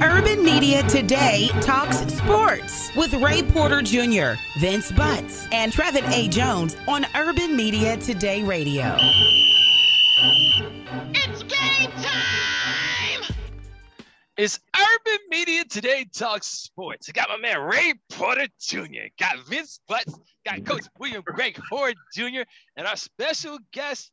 Urban Media Today talks sports with Ray Porter Jr., Vince Butts, and Trevin A. Jones on Urban Media Today Radio. It's game time! It's Urban Media Today talks sports. I got my man Ray Porter Jr., got Vince Butts, got Coach William Greg Horde Jr., and our special guest,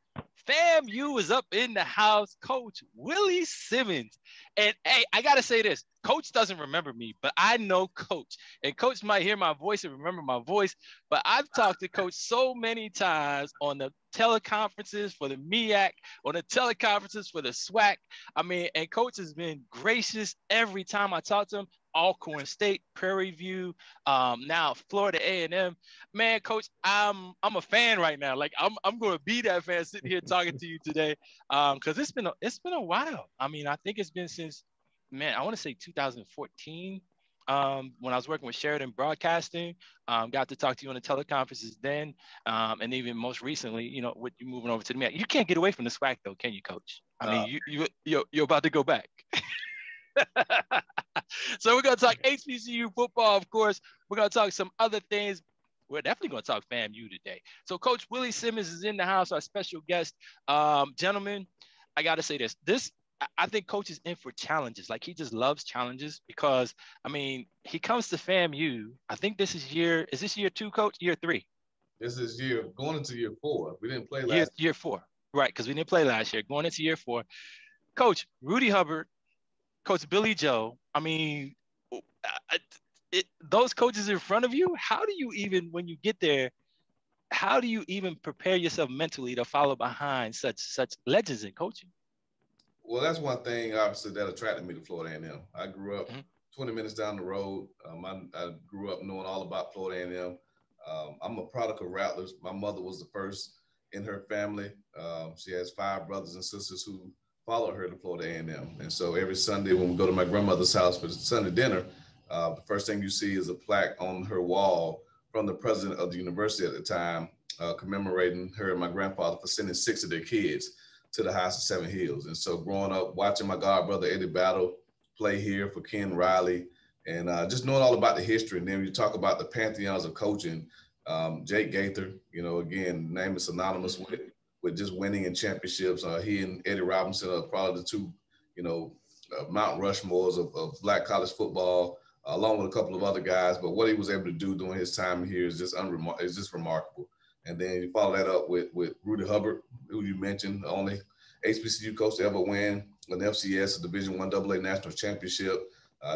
FAMU, is up in the house, Coach Willie Simmons. And hey, I gotta say this, Coach doesn't remember me, but I know Coach. And Coach might hear my voice and remember my voice, but I've talked to Coach so many times on the teleconferences for the MEAC, on the teleconferences for the SWAC. I mean, and Coach has been gracious every time I talk to him. Alcorn State, Prairie View, now Florida A&M. Man, Coach, I'm a fan right now. Like I'm going to be that fan sitting here talking to you today, because it's been a while. I mean, I think it's been since, man, I want to say 2014, when I was working with Sheridan Broadcasting. Got to talk to you on the teleconferences then, and even most recently, you know, with you moving over to the MEAC. You can't get away from the SWAC though, can you, Coach? I mean, you're about to go back. So we're going to talk HBCU football, of course. We're going to talk some other things. We're definitely going to talk FAMU today. So Coach Willie Simmons is in the house, our special guest. Gentlemen, I got to say this. I think Coach is in for challenges. Like, he just loves challenges because, I mean, he comes to FAMU. I think this is year 2, Coach? Year 3? This is going into year 4. We didn't play last year. Year 4, right, because we didn't play last year. Going into year 4. Coach, Rudy Hubbard, Coach Billy Joe, I mean, those coaches in front of you, how do you even, when you get there, how do you even prepare yourself mentally to follow behind such legends in coaching? Well, that's one thing, obviously, that attracted me to Florida A&M. I grew up 20 minutes down the road. I grew up knowing all about Florida A&M. I'm a product of Rattlers. My mother was the first in her family. She has 5 brothers and sisters who followed her to Florida A&M. And so every Sunday when we go to my grandmother's house for Sunday dinner, the first thing you see is a plaque on her wall from the president of the university at the time, commemorating her and my grandfather for sending 6 of their kids to the House of 7 Hills. And so growing up, watching my godbrother Eddie Battle play here for Ken Riley, and just knowing all about the history. And then when you talk about the pantheons of coaching, Jake Gaither, you know, again, name is synonymous with just winning in championships. He and Eddie Robinson are probably the 2, you know, Mount Rushmores of Black college football, along with a couple of other guys. But what he was able to do during his time here is just remarkable. And then you follow that up with Rudy Hubbard, who you mentioned, the only HBCU coach to ever win an FCS, a Division I AA national championship.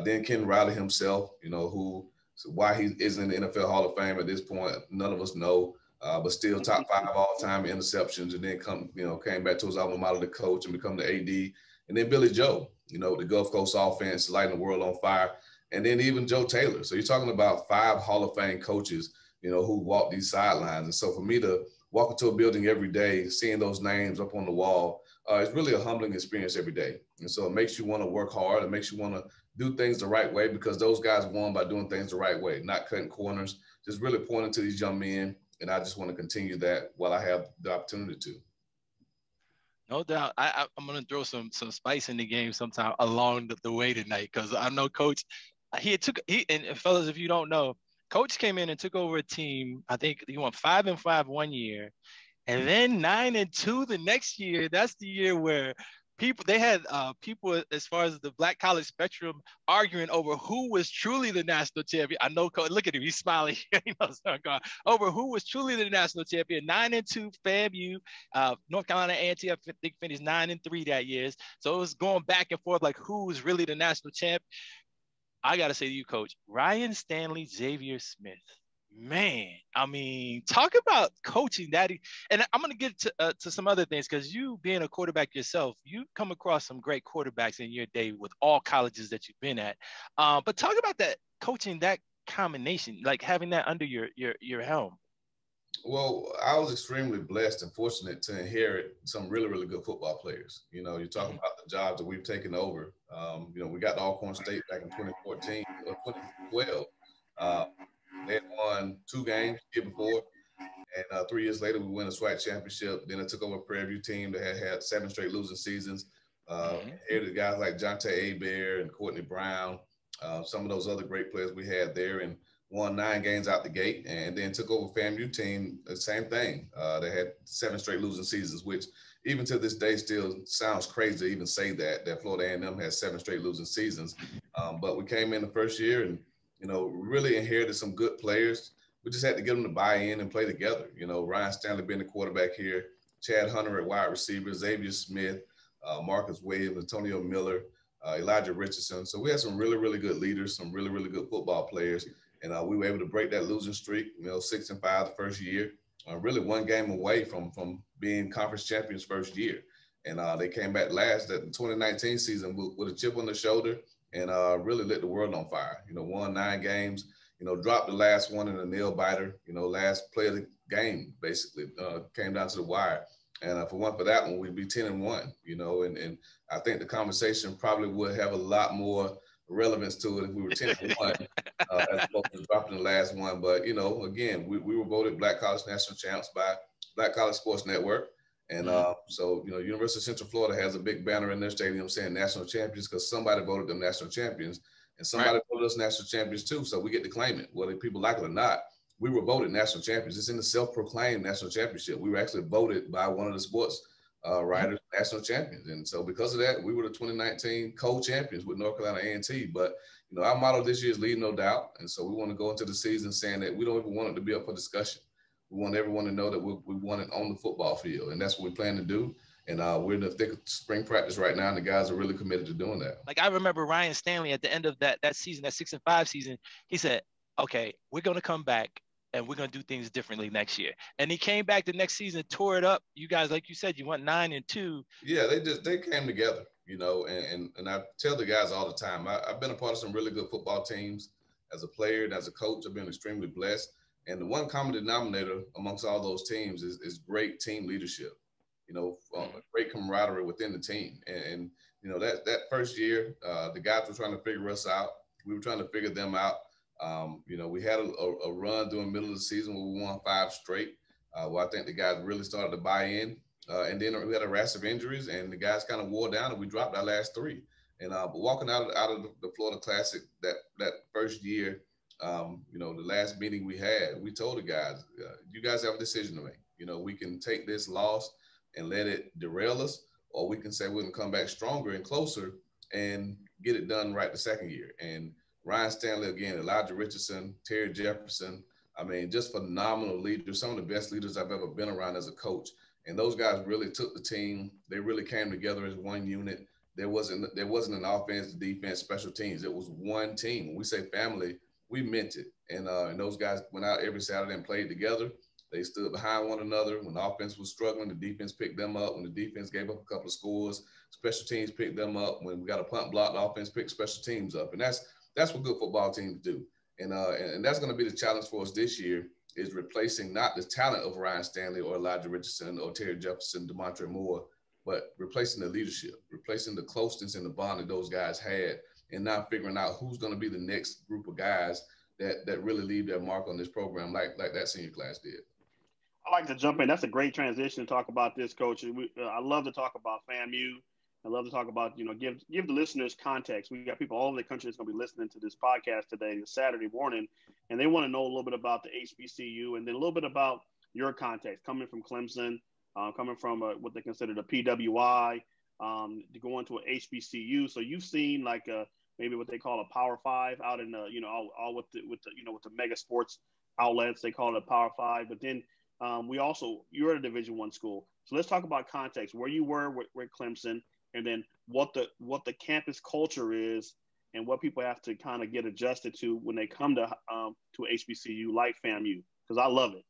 Then Ken Riley himself, you know, why he isn't in the NFL Hall of Fame at this point, none of us know. But still top 5 all-time interceptions, and then came back to his alma mater to coach and become the AD. And then Billy Joe, you know, the Gulf Coast offense, lighting the world on fire. And then even Joe Taylor. So you're talking about 5 Hall of Fame coaches, you know, who walk these sidelines. And so for me to walk into a building every day, seeing those names up on the wall, it's really a humbling experience every day. And so it makes you want to work hard. It makes you want to do things the right way, because those guys won by doing things the right way, not cutting corners, just really pointing to these young men. And I just want to continue that while I have the opportunity to. No doubt. I'm going to throw some spice in the game sometime along the way tonight, because I know Coach, and fellas, if you don't know, Coach came in and took over a team. I think he went 5-5 one year, and then 9-2 the next year. That's the year where they had people as far as the Black college spectrum arguing over who was truly the national champion. I know, look at him, he's smiling. He knows over who was truly the national champion. 9-2 FAMU, North Carolina A&T, I think finished 9-3 that year. So it was going back and forth like who was really the national champ. I got to say to you, Coach, Ryan Stanley, Xavier Smith. Man, I mean, talk about coaching that. And I'm going to get to some other things, because you being a quarterback yourself, you come across some great quarterbacks in your day with all colleges that you've been at. But talk about that, coaching that combination, like having that under your helm. Well, I was extremely blessed and fortunate to inherit some really, really good football players. You know, you're talking about the jobs that we've taken over. You know, we got to Alcorn State back in 2014 or 2012. They had won 2 games the year before, and And 3 years later, we win a SWAC championship. Then I took over a Prairie View team that had 7 straight losing seasons. Inherited guys like Jonte Abear and Courtney Brown, some of those other great players we had there, and won 9 games out the gate. And then took over FAMU team, the same thing. They had 7 straight losing seasons, which even to this day still sounds crazy to even say that Florida A&M has 7 straight losing seasons. But we came in the first year and, really inherited some good players. We just had to get them to buy in and play together. Ryan Stanley being the quarterback here, Chad Hunter at wide receiver, Xavier Smith, Marcus Williams, Antonio Miller, Elijah Richardson. So we had some really, really good leaders, some really, really good football players. And we were able to break that losing streak, 6-5 the first year, really 1 game away from being conference champions first year. And they came back last at the 2019 season with a chip on their shoulder and really lit the world on fire. Won 9 games, dropped the last one in a nail biter, last play of the game, basically, came down to the wire. And for that one, we'd be 10-1, and I think the conversation probably would have a lot more relevance to it if we were 10-1 as opposed to dropping the last one. But, again, we were voted Black College National Champs by Black College Sports Network. And so, University of Central Florida has a big banner in their stadium saying national champions because somebody voted them national champions. And somebody voted us national champions too, so we get to claim it, whether people like it or not. We were voted national champions. It's in the self-proclaimed national championship. We were actually voted by one of the sports writers national champions. And so because of that, we were the 2019 co-champions with North Carolina A&T. But, our motto this year is leave no doubt. And so we want to go into the season saying that we don't even want it to be up for discussion. We want everyone to know that we want it on the football field, and that's what we plan to do. And we're in the thick of spring practice right now, and the guys are really committed to doing that. Like I remember Ryan Stanley at the end of that season, that 6-5 season, he said, okay, we're going to come back and we're going to do things differently next year. And he came back the next season, tore it up. You guys, like you said, you went 9-2. Yeah, they came together, and I tell the guys all the time, I've been a part of some really good football teams as a player and as a coach. I've been extremely blessed. And the one common denominator amongst all those teams is great team leadership, great camaraderie within the team. And that first year, the guys were trying to figure us out. We were trying to figure them out. We had a run during the middle of the season where we won 5 straight. Well, I think the guys really started to buy in. And then we had a rash of injuries, and the guys kind of wore down, and we dropped our last 3. And but walking out of the Florida Classic that first year, the last meeting we had, we told the guys, you guys have a decision to make. We can take this loss and let it derail us, or we can say we're going to come back stronger and closer and get it done right the second year. And Ryan Stanley, again, Elijah Richardson, Terry Jefferson, just phenomenal leaders, some of the best leaders I've ever been around as a coach. And those guys really took the team. They really came together as one unit. There wasn't an offense, defense, special teams. It was one team. When we say family, we meant it. And those guys went out every Saturday and played together. They stood behind one another. When the offense was struggling, the defense picked them up. When the defense gave up a couple of scores, special teams picked them up. When we got a punt block, the offense picked special teams up. And that's what good football teams do. And that's going to be the challenge for us this year, is replacing not the talent of Ryan Stanley or Elijah Richardson or Terry Jefferson, DeMontre Moore, but replacing the leadership, replacing the closeness and the bond that those guys had, and now figuring out who's going to be the next group of guys that really leave their mark on this program like that senior class did. I like to jump in. That's a great transition to talk about this, Coach. I love to talk about FAMU. I love to talk about, give the listeners context. We got people all over the country that's going to be listening to this podcast today, Saturday morning, and they want to know a little bit about the HBCU and then a little bit about your context, coming from Clemson, coming from what they consider the PWI, to go into an HBCU. So you've seen maybe what they call a Power 5 out in all with the mega sports outlets. They call it a Power 5. But then you're at a Division I school. So let's talk about context, where you were with Clemson, and then what the campus culture is and what people have to kind of get adjusted to when they come to HBCU like FAMU, because I love it.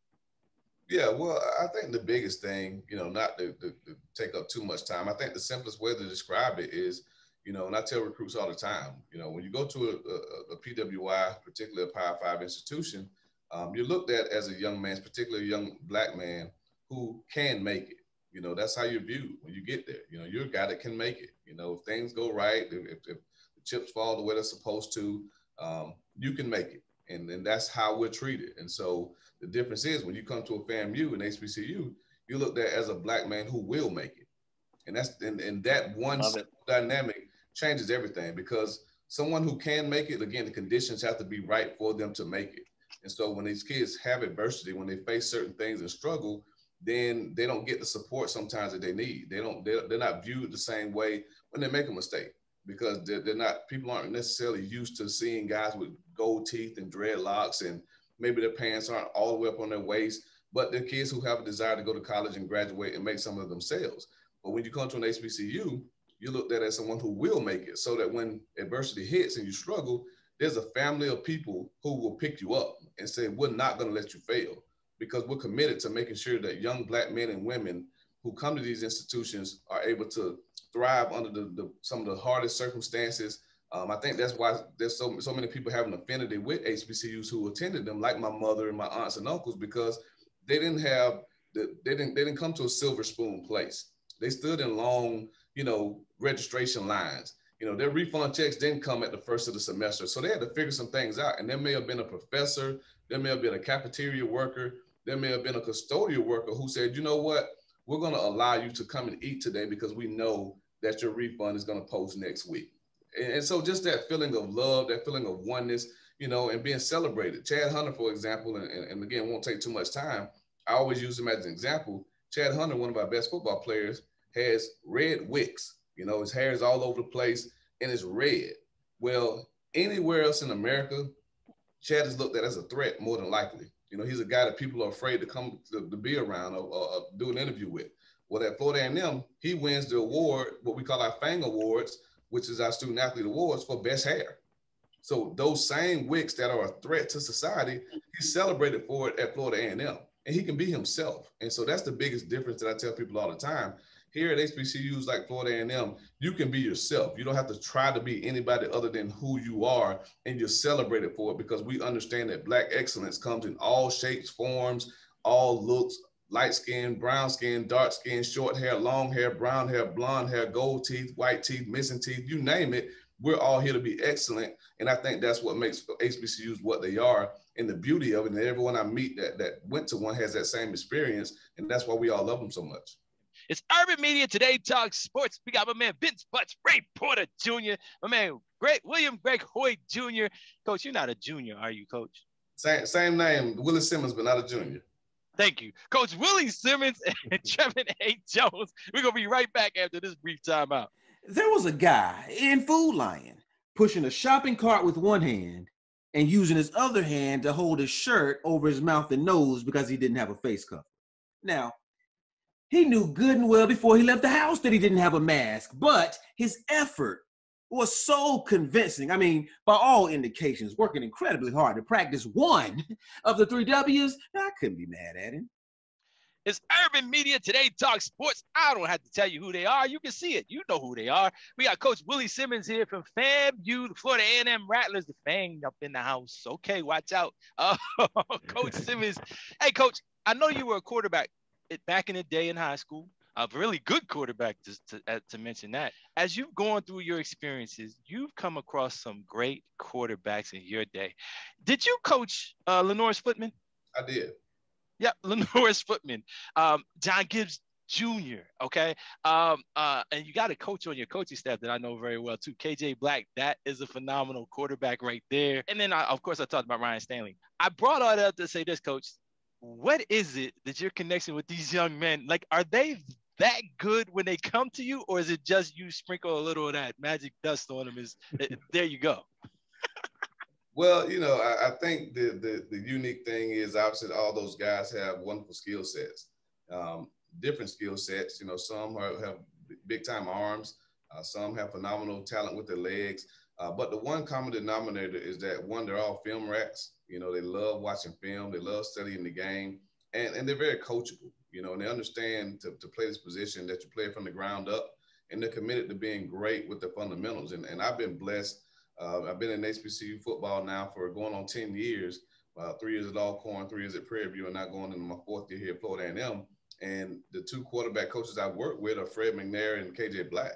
Yeah, well, I think the biggest thing, not to take up too much time, I think the simplest way to describe it is, and I tell recruits all the time, when you go to a PWI, particularly a Power 5 institution, you're looked at as a young man, particularly a young Black man who can make it. That's how you're viewed when you get there. You're a guy that can make it. If things go right, if the chips fall the way they're supposed to, you can make it. And that's how we're treated. And so the difference is when you come to a FAMU and HBCU, you're looked at as a black man who will make it. And that one dynamic changes everything, because someone who can make it, again, the conditions have to be right for them to make it. And so when these kids have adversity, when they face certain things and struggle, then they don't get the support sometimes that they need. They're not viewed the same way when they make a mistake, because people aren't necessarily used to seeing guys with gold teeth and dreadlocks, and maybe their pants aren't all the way up on their waist, but they're kids who have a desire to go to college and graduate and make something of themselves. But when you come to an HBCU, you're looked at as someone who will make it, so that when adversity hits and you struggle, there's a family of people who will pick you up and say, we're not going to let you fail, because we're committed to making sure that young black men and women who come to these institutions are able to thrive under some of the hardest circumstances. I think that's why there's so many people having an affinity with HBCUs who attended them, like my mother and my aunts and uncles, because they didn't come to a silver spoon place. They stood in long, registration lines. Their refund checks didn't come at the first of the semester. So they had to figure some things out. And there may have been a professor, there may have been a cafeteria worker, there may have been a custodial worker who said, you know what, we're going to allow you to come and eat today because we know that your refund is going to post next week. And so just that feeling of love, that feeling of oneness, and being celebrated. Chad Hunter, for example, and again, won't take too much time. I always use him as an example. Chad Hunter, one of our best football players, has red wicks. His hair is all over the place and it's red. Well, anywhere else in America, Chad is looked at as a threat more than likely. He's a guy that people are afraid to come to be around or do an interview with. Well, at Florida A&M, he wins the award, what we call our FANG Awards, which is our Student Athlete Awards, for best hair. So those same wicks that are a threat to society, he's celebrated for it at Florida A&M, and he can be himself. And so that's the biggest difference that I tell people all the time. Here at HBCUs like Florida A&M, you can be yourself. You don't have to try to be anybody other than who you are, and you're celebrated for it, because we understand that Black excellence comes in all shapes, forms, all looks, light skin, brown skin, dark skin, short hair, long hair, brown hair, blonde hair, gold teeth, white teeth, missing teeth, you name it. We're all here to be excellent. And I think that's what makes HBCUs what they are, and the beauty of it. And everyone I meet that went to one has that same experience. And that's why we all love them so much. It's Urban Media Today Talk Sports. We got my man Vince Butts, Ray Porter Jr., my man William Greg Hoyt Jr. Coach, you're not a junior, are you, Coach? Same name, Willie Simmons, but not a junior. Thank you. Coach Willie Simmons and Trevin A. Jones. We're going to be right back after this brief timeout. There was a guy in Food Lion pushing a shopping cart with one hand and using his other hand to hold his shirt over his mouth and nose because he didn't have a face cover. Now, he knew good and well before he left the house that he didn't have a mask, but his effort was so convincing. I mean, by all indications, working incredibly hard to practice one of the 3 W's. I couldn't be mad at him. It's Urban Media Today Talk Sports. I don't have to tell you who they are. You can see it. You know who they are. We got Coach Willie Simmons here from FAMU, the Florida A&M Rattlers, the Fang up in the house. Okay, watch out. Coach Simmons. Hey, Coach, I know you were a quarterback back in the day in high school. A really good quarterback to mention that. As you've gone through your experiences, you've come across some great quarterbacks in your day. Did you coach Lenore's Footman? I did. Yep, Lenore's Footman. John Gibbs Jr., okay? And you got a coach on your coaching staff that I know very well too, KJ Black. That is a phenomenal quarterback right there. And then, of course, I talked about Ryan Stanley. I brought all that up to say this, Coach. What is it that your connection with these young men, like, are they that good when they come to you, or is it just you sprinkle a little of that magic dust on them? There you go. Well, I think the unique thing is obviously all those guys have wonderful skill sets, different skill sets. Some have big time arms, some have phenomenal talent with their legs. But the one common denominator is that, one, they're all film rats. They love watching film. They love studying the game. And they're very coachable, and they understand to play this position that you play from the ground up. And they're committed to being great with the fundamentals. And I've been blessed. I've been in HBCU football now for going on 10 years, 3 years at Alcorn, 3 years at Prairie View, and now going into my 4th year here at Florida A&M. And the 2 quarterback coaches I've worked with are Fred McNair and KJ Black.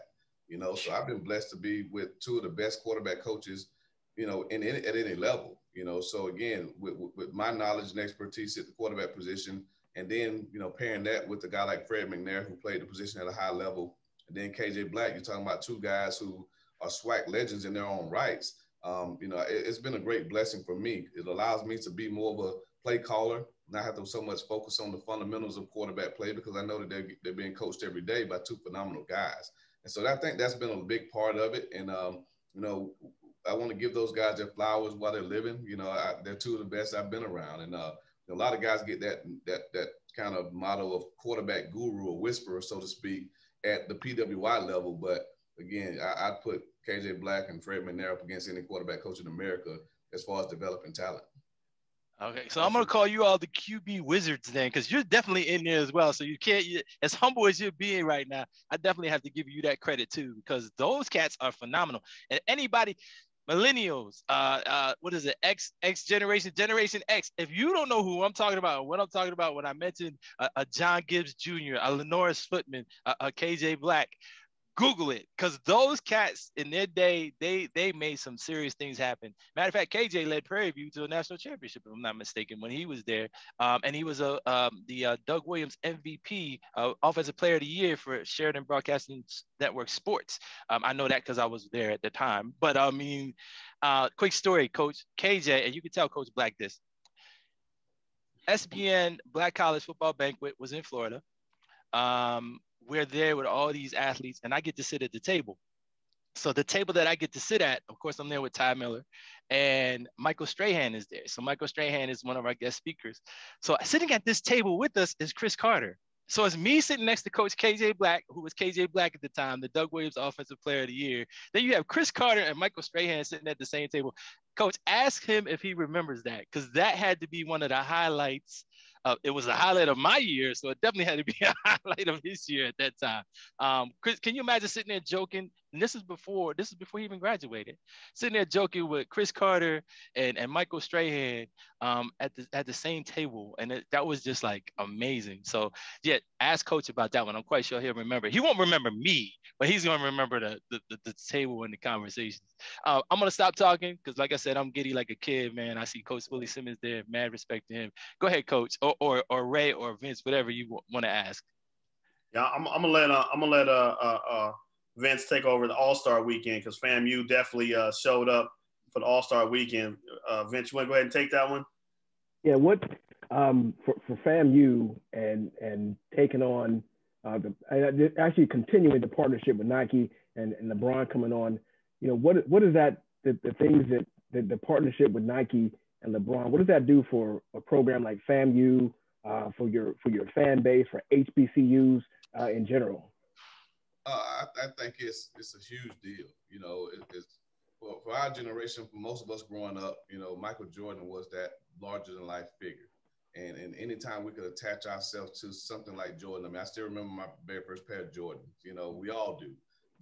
So I've been blessed to be with 2 of the best quarterback coaches, at any level. So again, with my knowledge and expertise at the quarterback position, and then, pairing that with a guy like Fred McNair, who played the position at a high level, and then KJ Black, you're talking about two guys who are SWAC legends in their own rights. It's been a great blessing for me. It allows me to be more of a play caller, not have to so much focus on the fundamentals of quarterback play, because I know that they're being coached every day by two phenomenal guys. And so I think that's been a big part of it. And, I want to give those guys their flowers while they're living. They're two of the best I've been around. And a lot of guys get that kind of motto of quarterback guru or whisperer, so to speak, at the PWI level. But again, I'd put KJ Black and Fred McNair up against any quarterback coach in America as far as developing talent. Okay, so I'm going to call you all the QB wizards then, because you're definitely in there as well. So as humble as you're being right now, I definitely have to give you that credit too, because those cats are phenomenal. And anybody, millennials, what is it, X generation X, if you don't know who I'm talking about, what I'm talking about when I mentioned a John Gibbs Jr., a Lenoris Footman, a KJ Black, Google it, because those cats in their day, they made some serious things happen. Matter of fact, KJ led Prairie View to a national championship, if I'm not mistaken, when he was there. And he was the Doug Williams MVP, Offensive Player of the Year for Sheridan Broadcasting Network Sports. I know that because I was there at the time. But quick story, Coach KJ, and you can tell Coach Black this. SBN Black College Football Banquet was in Florida. We're there with all these athletes, and I get to sit at the table. So the table that I get to sit at, of course, I'm there with Ty Miller, and Michael Strahan is there. So Michael Strahan is one of our guest speakers. So sitting at this table with us is Chris Carter. So it's me sitting next to Coach KJ Black, who was KJ Black at the time, the Doug Williams Offensive Player of the Year. Then you have Chris Carter and Michael Strahan sitting at the same table. Coach, ask him if he remembers that, because that had to be one of the highlights. It was a highlight of my year, so it definitely had to be a highlight of his year at that time. Chris, can you imagine sitting there joking? And this is before he even graduated. Sitting there joking with Chris Carter and Michael Strahan at the same table, and that was just like amazing. So yeah, ask Coach about that one. I'm quite sure he'll remember. He won't remember me, but he's gonna remember the table and the conversations. I'm gonna stop talking because, like I said, I'm giddy like a kid, man. I see Coach Willie Simmons there. Mad respect to him. Go ahead, Coach, or Ray or Vince, whatever you want to ask. Yeah, I'm gonna let Vince take over the All-Star weekend, because FAMU definitely showed up for the All-Star weekend. Vince, you want to go ahead and take that one? Yeah, what for FAMU and taking on actually continuing the partnership with Nike and LeBron coming on, what is that the things that the partnership with Nike and LeBron, what does that do for a program like FAMU, for your fan base, for HBCUs in general? I think it's a huge deal. It's for our generation, for most of us growing up, Michael Jordan was that larger than life figure. And anytime we could attach ourselves to something like Jordan, I mean, I still remember my very first pair of Jordans. We all do.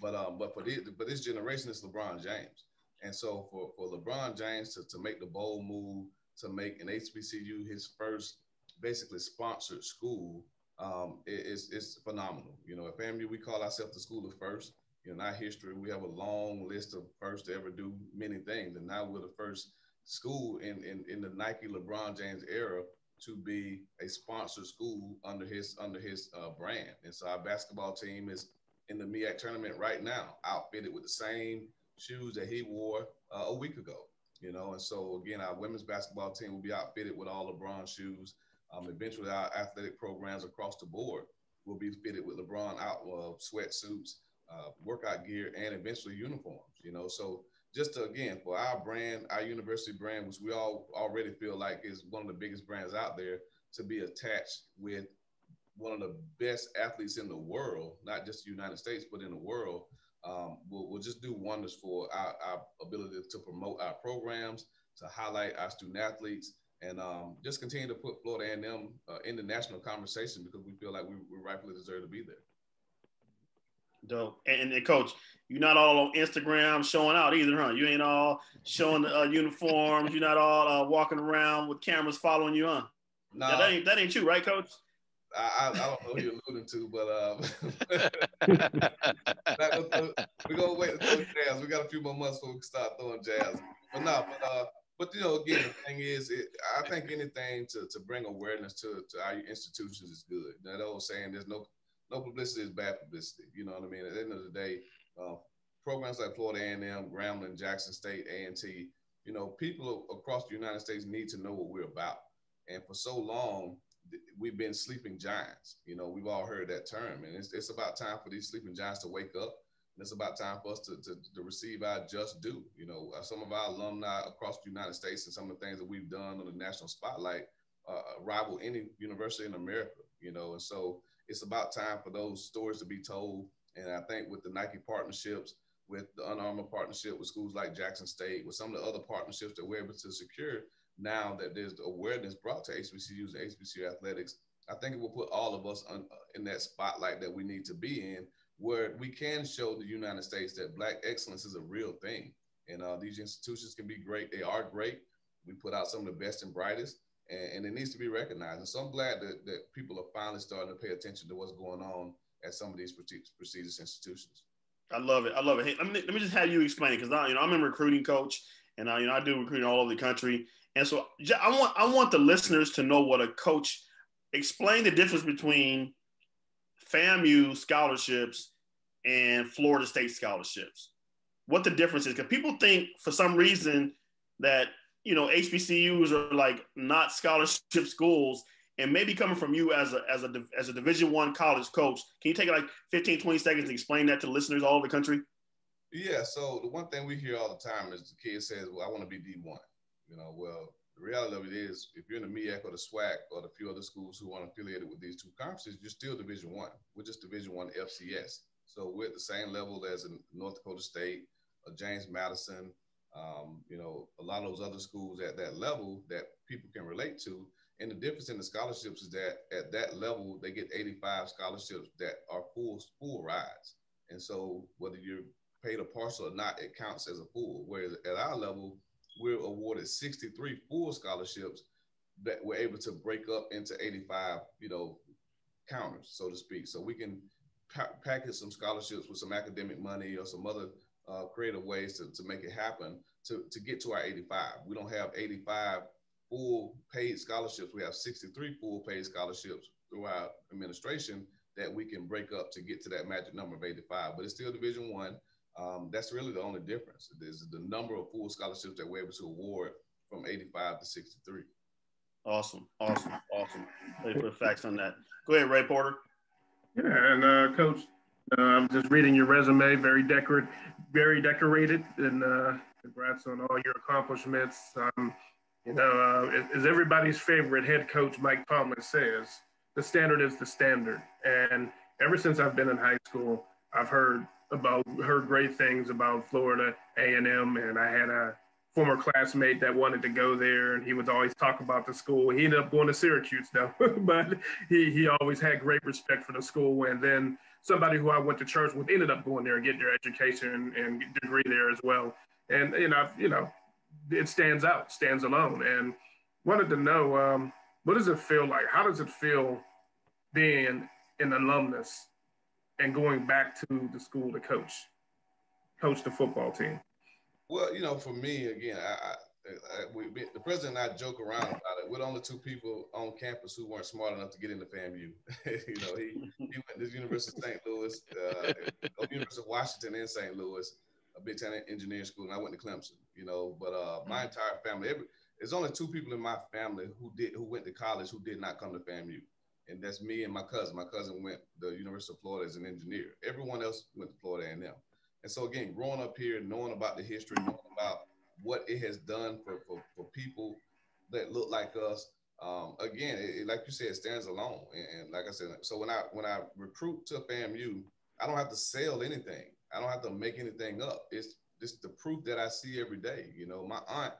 But for this generation, it's LeBron James. And so for LeBron James to make the bold move to make an HBCU his first basically sponsored school, it's phenomenal. At FAMU, we call ourselves the school of first. In our history, we have a long list of first to ever do many things. And now we're the first school in the Nike LeBron James era to be a sponsored school under his brand. And so our basketball team is in the MEAC tournament right now, outfitted with the same shoes that he wore a week ago. And so again, our women's basketball team will be outfitted with all LeBron shoes. Eventually, our athletic programs across the board will be fitted with LeBron sweatsuits, workout gear, and eventually uniforms. So just again, for our brand, our university brand, which we all already feel like is one of the biggest brands out there, to be attached with one of the best athletes in the world, not just the United States, but in the world, will just do wonders for our ability to promote our programs, to highlight our student athletes, and just continue to put Florida A&M in the national conversation, because we feel like we rightfully deserve to be there. Dope. And Coach, you're not all on Instagram showing out either, huh? You ain't all showing the uniforms. You're not all walking around with cameras following you, huh? No, that ain't you, right, Coach? I don't know who you're alluding to, but we're gonna wait to throw jazz. We got a few more months before we can start throwing jazz. But But again, the thing is, I think anything to bring awareness to our institutions is good. That old saying, there's no publicity is bad publicity. You know what I mean? At the end of the day, programs like Florida A&M, Grambling, Jackson State, A&T, people across the United States need to know what we're about. And for so long, we've been sleeping giants. We've all heard that term, and it's about time for these sleeping giants to wake up. And it's about time for us to receive our just due. Some of our alumni across the United States and some of the things that we've done on the national spotlight rival any university in America. And so it's about time for those stories to be told. And I think with the Nike partnerships, with the Under Armour partnership, with schools like Jackson State, with some of the other partnerships that we're able to secure, now that there's awareness brought to HBCUs and HBCU athletics, I think it will put all of us in that spotlight that we need to be in, where we can show the United States that Black excellence is a real thing. And these institutions can be great. They are great. We put out some of the best and brightest, and it needs to be recognized. And so I'm glad that people are finally starting to pay attention to what's going on at some of these prestigious institutions. I love it. Hey, let me just have you explain it, because I'm a recruiting coach, and I do recruiting all over the country. And so I want the listeners to know what a coach, explain the difference between FAMU scholarships and Florida State scholarships. What the difference is, because people think for some reason that HBCUs are like not scholarship schools. And maybe coming from you as a Division I college coach, can you take like 15, 20 seconds to explain that to listeners all over the country? Yeah. So the one thing we hear all the time is the kid says, "Well, I want to be D1." Well, the reality of it is, if you're in the MEAC or the SWAC or the few other schools who aren't affiliated with these two conferences, you're still Division I. We're just Division I FCS. So we're at the same level as in North Dakota State, James Madison, a lot of those other schools at that level that people can relate to. And the difference in the scholarships is that at that level, they get 85 scholarships that are full rides. And so whether you're paid a partial or not, it counts as a full. Whereas at our level, we're awarded 63 full scholarships that we're able to break up into 85, counters, so to speak. So we can package some scholarships with some academic money or some other creative ways to make it happen to get to our 85. We don't have 85 full paid scholarships. We have 63 full paid scholarships through our administration that we can break up to get to that magic number of 85. But it's still Division I. That's really the only difference. Is the number of full scholarships that we're able to award from 85 to 63. Awesome. Thank you for the facts on that. Go ahead, Ray Porter. Yeah, and Coach, I'm just reading your resume, very decorated, and congrats on all your accomplishments. As everybody's favorite head coach, Mike Tomlin, says, the standard is the standard. And ever since I've been in high school, I've heard great things about Florida A&M, and I had a former classmate that wanted to go there, and he would always talk about the school. He ended up going to Syracuse though, but he always had great respect for the school. And then somebody who I went to church with ended up going there and getting their education and degree there as well. And it stands alone. And wanted to know, what does it feel like? How does it feel being an alumnus and going back to the school to coach the football team? Well, for me, again, the president and I joke around about it. We're the only two people on campus who weren't smart enough to get into FAMU. He went to the University of St. Louis, University of Washington in St. Louis, a big time engineering school, and I went to Clemson. But my entire family, there's only two people in my family who went to college who did not come to FAMU, and that's me and my cousin. My cousin went to the University of Florida as an engineer. Everyone else went to Florida A&M. And so again, growing up here, knowing about the history, knowing about what it has done for people that look like us, again, like you said, it stands alone. And like I said, so when I recruit to FAMU, I don't have to sell anything. I don't have to make anything up. It's just the proof that I see every day. My aunt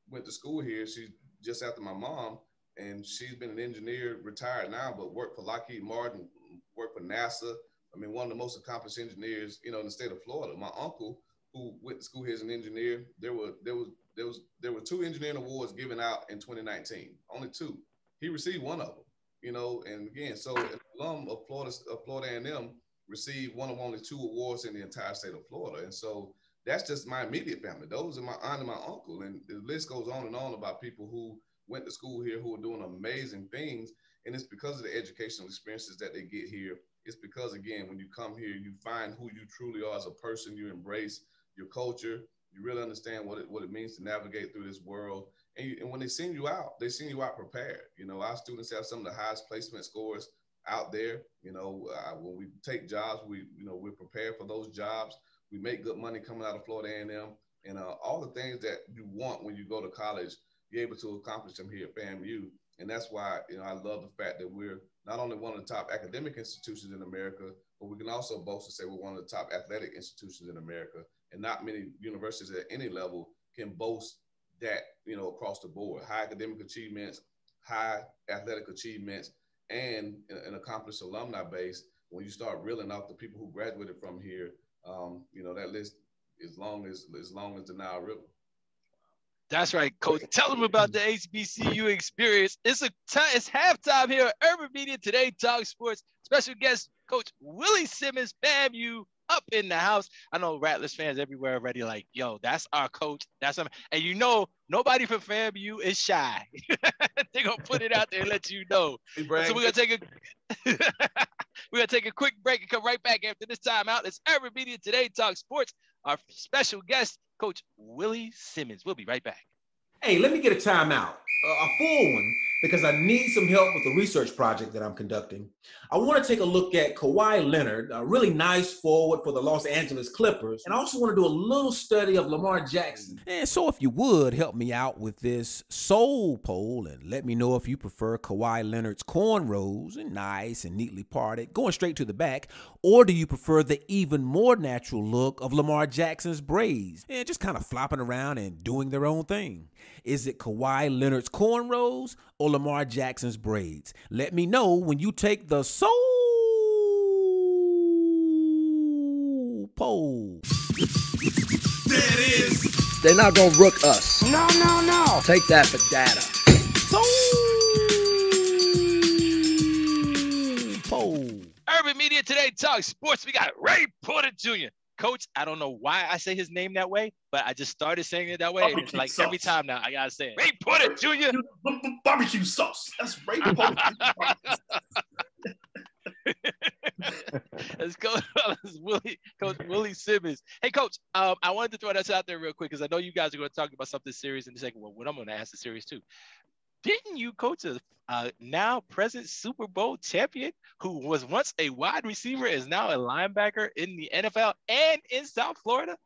went to school here. She's just after my mom, and she's been an engineer, retired now, but worked for Lockheed Martin, worked for NASA. I mean, one of the most accomplished engineers, in the state of Florida. My uncle, who went to school here as an engineer, there were 2 engineering awards given out in 2019. Only 2. He received one of them. And again, so an alum of Florida A&M received one of only 2 awards in the entire state of Florida. And so that's just my immediate family. Those are my aunt and my uncle. And the list goes on and on about people who went to school here who are doing amazing things. And it's because of the educational experiences that they get here. It's because, again, when you come here, you find who you truly are as a person. You embrace your culture. You really understand what it means to navigate through this world. And when they send you out prepared. Our students have some of the highest placement scores out there. When we take jobs, we're prepared for those jobs. We make good money coming out of Florida A&M, and all the things that you want when you go to college, you're able to accomplish them here at FAMU. And that's why, I love the fact that we're not only one of the top academic institutions in America, but we can also boast and say we're one of the top athletic institutions in America. And not many universities at any level can boast that, across the board. High academic achievements, high athletic achievements, and an accomplished alumni base. When you start reeling off the people who graduated from here, that list is long as the Nile River. That's right, Coach. Tell them about the HBCU experience. It's halftime here at Urban Media Today Talk Sports. Special guest, Coach Willie Simmons, FAMU, up in the house. I know Rattlers fans everywhere already like, yo, that's our coach. That's him. And nobody from FAMU is shy. They're going to put it out there and let you know. So we're going to take a quick break and come right back after this timeout. It's Urban Media Today Talk Sports. Our special guest, Coach Willie Simmons. We'll be right back. Hey, let me get a timeout, a full one, because I need some help with the research project that I'm conducting. I want to take a look at Kawhi Leonard, a really nice forward for the Los Angeles Clippers, and I also want to do a little study of Lamar Jackson. And so if you would help me out with this soul poll and let me know if you prefer Kawhi Leonard's cornrows and nice and neatly parted, going straight to the back, or do you prefer the even more natural look of Lamar Jackson's braids and just kind of flopping around and doing their own thing? Is it Kawhi Leonard's cornrows or Lamar Jackson's braids? Let me know when you take the soul poll. There it is. They're not gonna rook us. No. Take that for data. Soul poll. Urban Media Today Talk Sports. We got Ray Porter Jr. Coach, I don't know why I say his name that way, but I just started saying it that way. And it's like sauce. Every time now I gotta say it. Ray Porter Jr. Barbecue sauce. That's Ray Porter. Let's go. Coach Willie Simmons. Hey, Coach, I wanted to throw this out there real quick because I know you guys are going to talk about something serious in a second. Well, what I'm going to ask is serious too. Didn't you coach a now present Super Bowl champion who was once a wide receiver is now a linebacker in the NFL and in South Florida?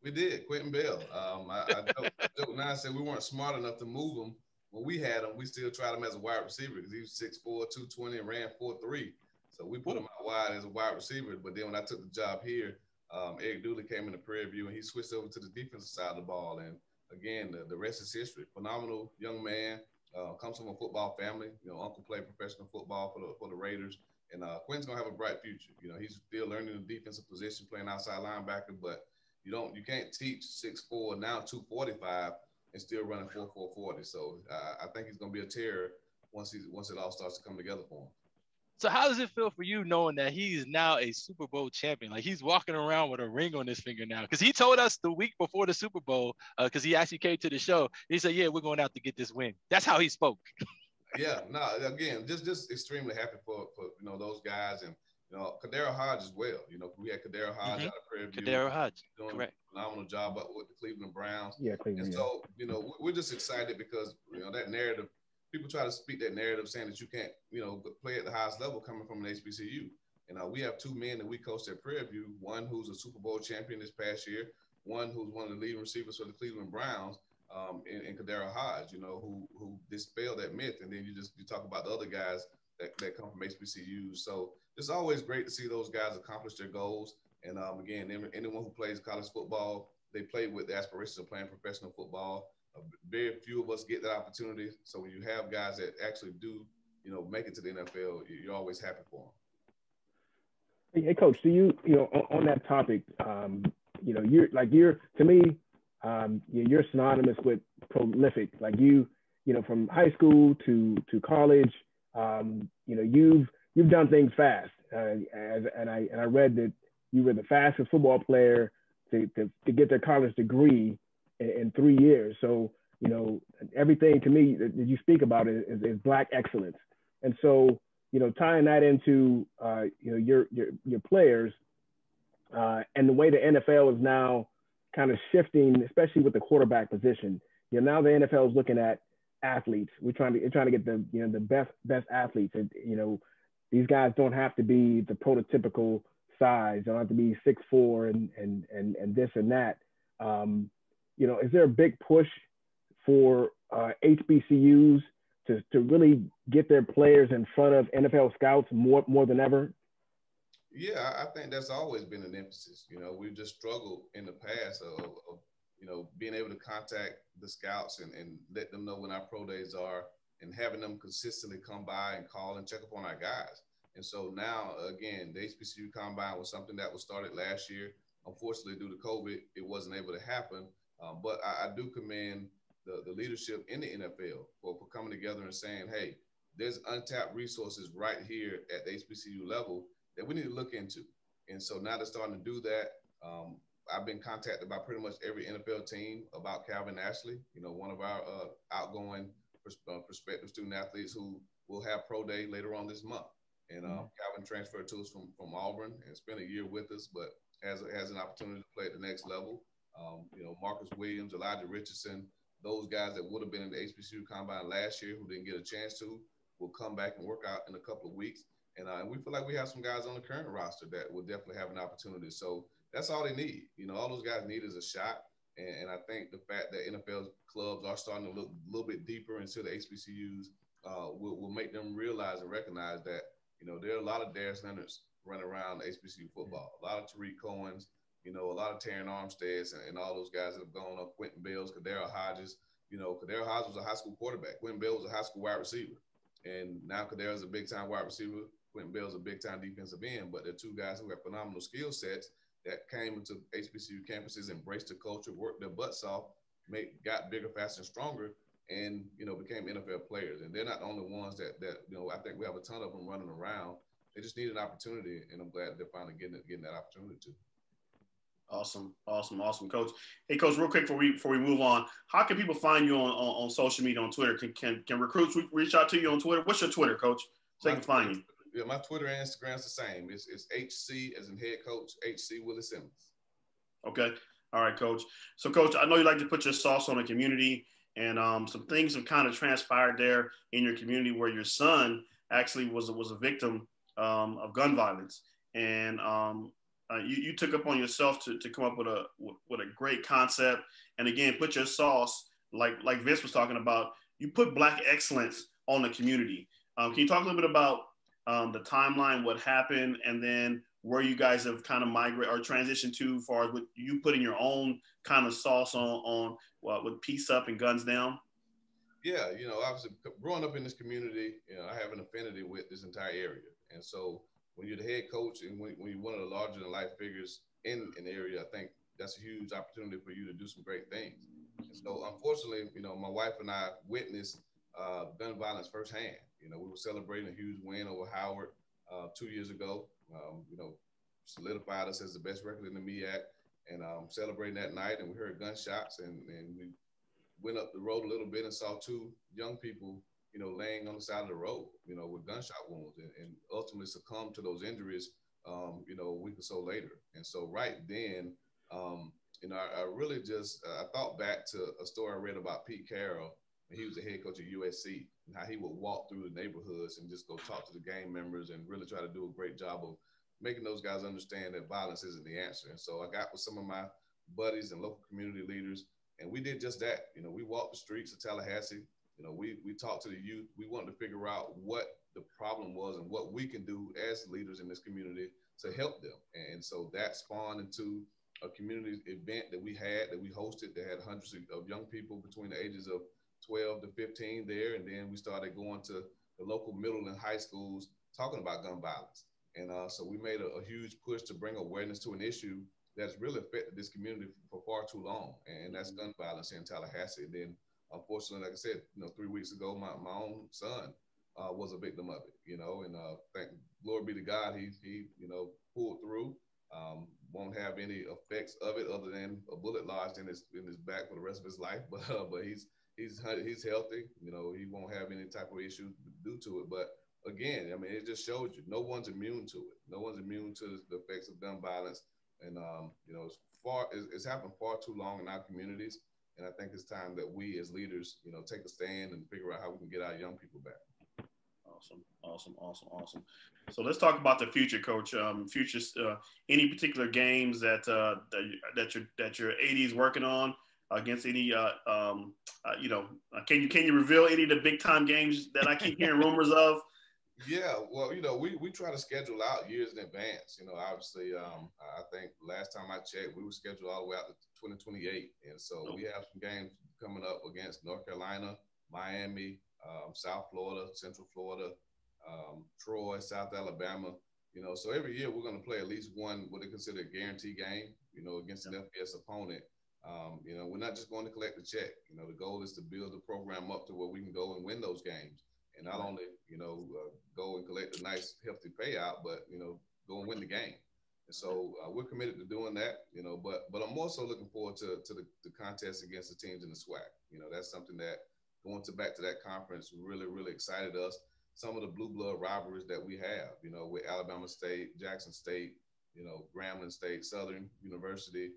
We did, Quentin Bell. I joke now. I said we weren't smart enough to move him when we had him. We still tried him as a wide receiver because he was 6'4", 220, and ran 4.3. So we put him out wide as a wide receiver. But then when I took the job here, Eric Dooley came in the Prairie View and he switched over to the defensive side of the ball. And again, the rest is history. Phenomenal young man, comes from a football family. Uncle played professional football for the Raiders. And Quinn's going to have a bright future. He's still learning the defensive position, playing outside linebacker, but you can't teach 6'4", now 245, and still running 4.40. So I think he's going to be a terror once it all starts to come together for him. So how does it feel for you knowing that he's now a Super Bowl champion? Like he's walking around with a ring on his finger now. Because he told us the week before the Super Bowl, because he actually came to the show, he said, yeah, we're going out to get this win. That's how he spoke. Yeah, no, again, just extremely happy for those guys. And, Kadero Hodge as well. We had Kadero Hodge out of Prairie View. Kadero Hodge, doing correct. A phenomenal job with the Cleveland Browns. Yeah, Cleveland. And so, we're just excited because, that narrative, people try to speak that narrative saying that you can't, play at the highest level coming from an HBCU. And we have two men that we coached at Prairie View, one who's a Super Bowl champion this past year, one who's one of the leading receivers for the Cleveland Browns, and Kadero Hodge, who dispelled that myth. And then you talk about the other guys that come from HBCUs. So it's always great to see those guys accomplish their goals. And again, anyone who plays college football, they play with the aspirations of playing professional football. Very few of us get that opportunity. So when you have guys that actually do, make it to the NFL, you're always happy for them. Hey, Coach, so on that topic, you're to me, you're synonymous with prolific. Like from high school to college, you've done things fast. And I read that you were the fastest football player to get their college degree in 3 years. So, you know, everything to me that you speak about is Black excellence. And so, you know, tying that into, you know, your players and the way the NFL is now kind of shifting, especially with the quarterback position. You know, now the NFL is looking at athletes. We're trying to get the, you know, the best athletes. And, you know, these guys don't have to be the prototypical size. They don't have to be 6'4" and this and that. You know, is there a big push for HBCUs to really get their players in front of NFL scouts more than ever? Yeah, I think that's always been an emphasis. You know, we've just struggled in the past of you know, being able to contact the scouts and let them know when our pro days are and having them consistently come by and call and check up on our guys. And so now, again, the HBCU Combine was something that was started last year. Unfortunately, due to COVID, it wasn't able to happen. But I do commend the leadership in the NFL for coming together and saying, hey, there's untapped resources right here at the HBCU level that we need to look into. And so now they're starting to do that. I've been contacted by pretty much every NFL team about Calvin Ashley, you know, one of our outgoing prospective student athletes who will have pro day later on this month. And Calvin transferred to us from Auburn and spent a year with us, but has an opportunity to play at the next level. You know, Marcus Williams, Elijah Richardson, those guys that would have been in the HBCU Combine last year who didn't get a chance to will come back and work out in a couple of weeks. And we feel like we have some guys on the current roster that will definitely have an opportunity. So that's all they need. You know, all those guys need is a shot. And I think the fact that NFL clubs are starting to look a little bit deeper into the HBCUs will make them realize and recognize that, you know, there are a lot of Darius Leonards running around HBCU football, a lot of Tariq Cohens, you know, a lot of Taron Armsteads and all those guys that have gone up, Quentin Bells, Kadero Hodges. You know, Kadero Hodges was a high school quarterback. Quentin Bells was a high school wide receiver. And now Kadero is a big-time wide receiver. Quentin Bells is a big-time defensive end. But they're two guys who have phenomenal skill sets that came into HBCU campuses, embraced the culture, worked their butts off, got bigger, faster, and stronger, and, you know, became NFL players. And they're not the only ones that you know, I think we have a ton of them running around. They just need an opportunity, and I'm glad they're finally getting that opportunity too. Awesome, Coach. Hey, Coach, real quick before we move on, how can people find you on social media, on Twitter? Can recruits reach out to you on Twitter? What's your Twitter, Coach? So they can find you. Yeah, my Twitter and Instagram is the same. It's HC as in head coach, HC Willie Simmons. Okay. All right, Coach. So, Coach, I know you like to put your sauce on the community, and some things have kind of transpired there in your community where your son actually was a victim of gun violence, and you took upon yourself to come up with a great concept, and again, put your sauce, like Vince was talking about. You put Black excellence on the community. Can you talk a little bit about the timeline, what happened, and then where you guys have kind of migrated or transitioned to, as far as with you putting your own kind of sauce on with Peace Up and Guns Down? Yeah, you know, obviously growing up in this community, you know, I have an affinity with this entire area. And so when you're the head coach and when you're one of the larger than life figures in an area, I think that's a huge opportunity for you to do some great things. And so unfortunately, you know, my wife and I witnessed gun violence firsthand. You know, we were celebrating a huge win over Howard 2 years ago. You know, solidified us as the best record in the MEAC, and celebrating that night. And we heard gunshots, and we went up the road a little bit and saw two young people, you know, laying on the side of the road, you know, with gunshot wounds, and ultimately succumbed to those injuries, you know, a week or so later. And so right then, you know, I really just I thought back to a story I read about Pete Carroll. He was the head coach at USC, and how he would walk through the neighborhoods and just go talk to the gang members and really try to do a great job of making those guys understand that violence isn't the answer. And so I got with some of my buddies and local community leaders, and we did just that. You know, we walked the streets of Tallahassee. You know, we talked to the youth. We wanted to figure out what the problem was and what we can do as leaders in this community to help them. And so that spawned into a community event that we hosted that had hundreds of young people between the ages of 12 to 15 there. And then we started going to the local middle and high schools talking about gun violence. And so we made a huge push to bring awareness to an issue that's really affected this community for far too long. And that's gun violence here in Tallahassee. And then unfortunately, like I said, you know, 3 weeks ago, my own son was a victim of it, you know, and glory be to God, he you know, pulled through. won't have any effects of it other than a bullet lodged in his back for the rest of his life. But he's healthy. You know, he won't have any type of issue due to it. But again, I mean, it just shows you no one's immune to it. No one's immune to the effects of gun violence. And you know, it's happened far too long in our communities. And I think it's time that we as leaders, you know, take a stand and figure out how we can get our young people back. Awesome. So let's talk about the future, Coach. Any particular games that your AD is working on against any, you know, can you reveal any of the big time games that I keep hearing rumors of? Yeah, well, you know, we try to schedule out years in advance. You know, obviously, I think last time I checked, we were scheduled all the way out to 2028. And so we have some games coming up against North Carolina, Miami, South Florida, Central Florida, Troy, South Alabama. You know, so every year we're going to play at least one, what they consider a guarantee game, you know, against an FBS opponent. You know, we're not just going to collect a check. You know, the goal is to build the program up to where we can go and win those games. And not only, you know, go and collect a nice, healthy payout, but, you know, go and win the game. And so we're committed to doing that, you know, but I'm also looking forward to the contest against the teams in the SWAC. You know, that's something that going back to that conference really, really excited us. Some of the blue blood rivalries that we have, you know, with Alabama State, Jackson State, you know, Grambling State, Southern University,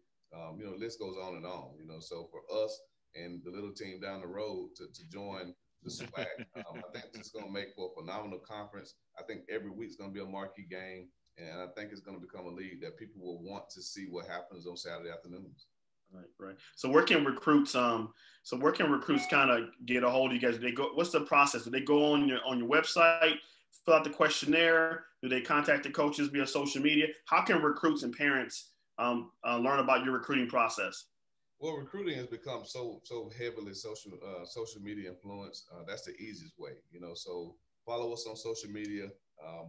you know, the list goes on and on, you know. So for us and the little team down the road to join the SWAC, I think it's going to make for a phenomenal conference. I think every week's going to be a marquee game, and I think it's going to become a league that people will want to see what happens on Saturday afternoons. Right. So where can recruits kind of get a hold of you guys? Do they go? What's the process? Do they go on your website, fill out the questionnaire? Do they contact the coaches via social media? How can recruits and parents learn about your recruiting process? Well, recruiting has become so heavily social media influenced. That's the easiest way, you know. So follow us on social media.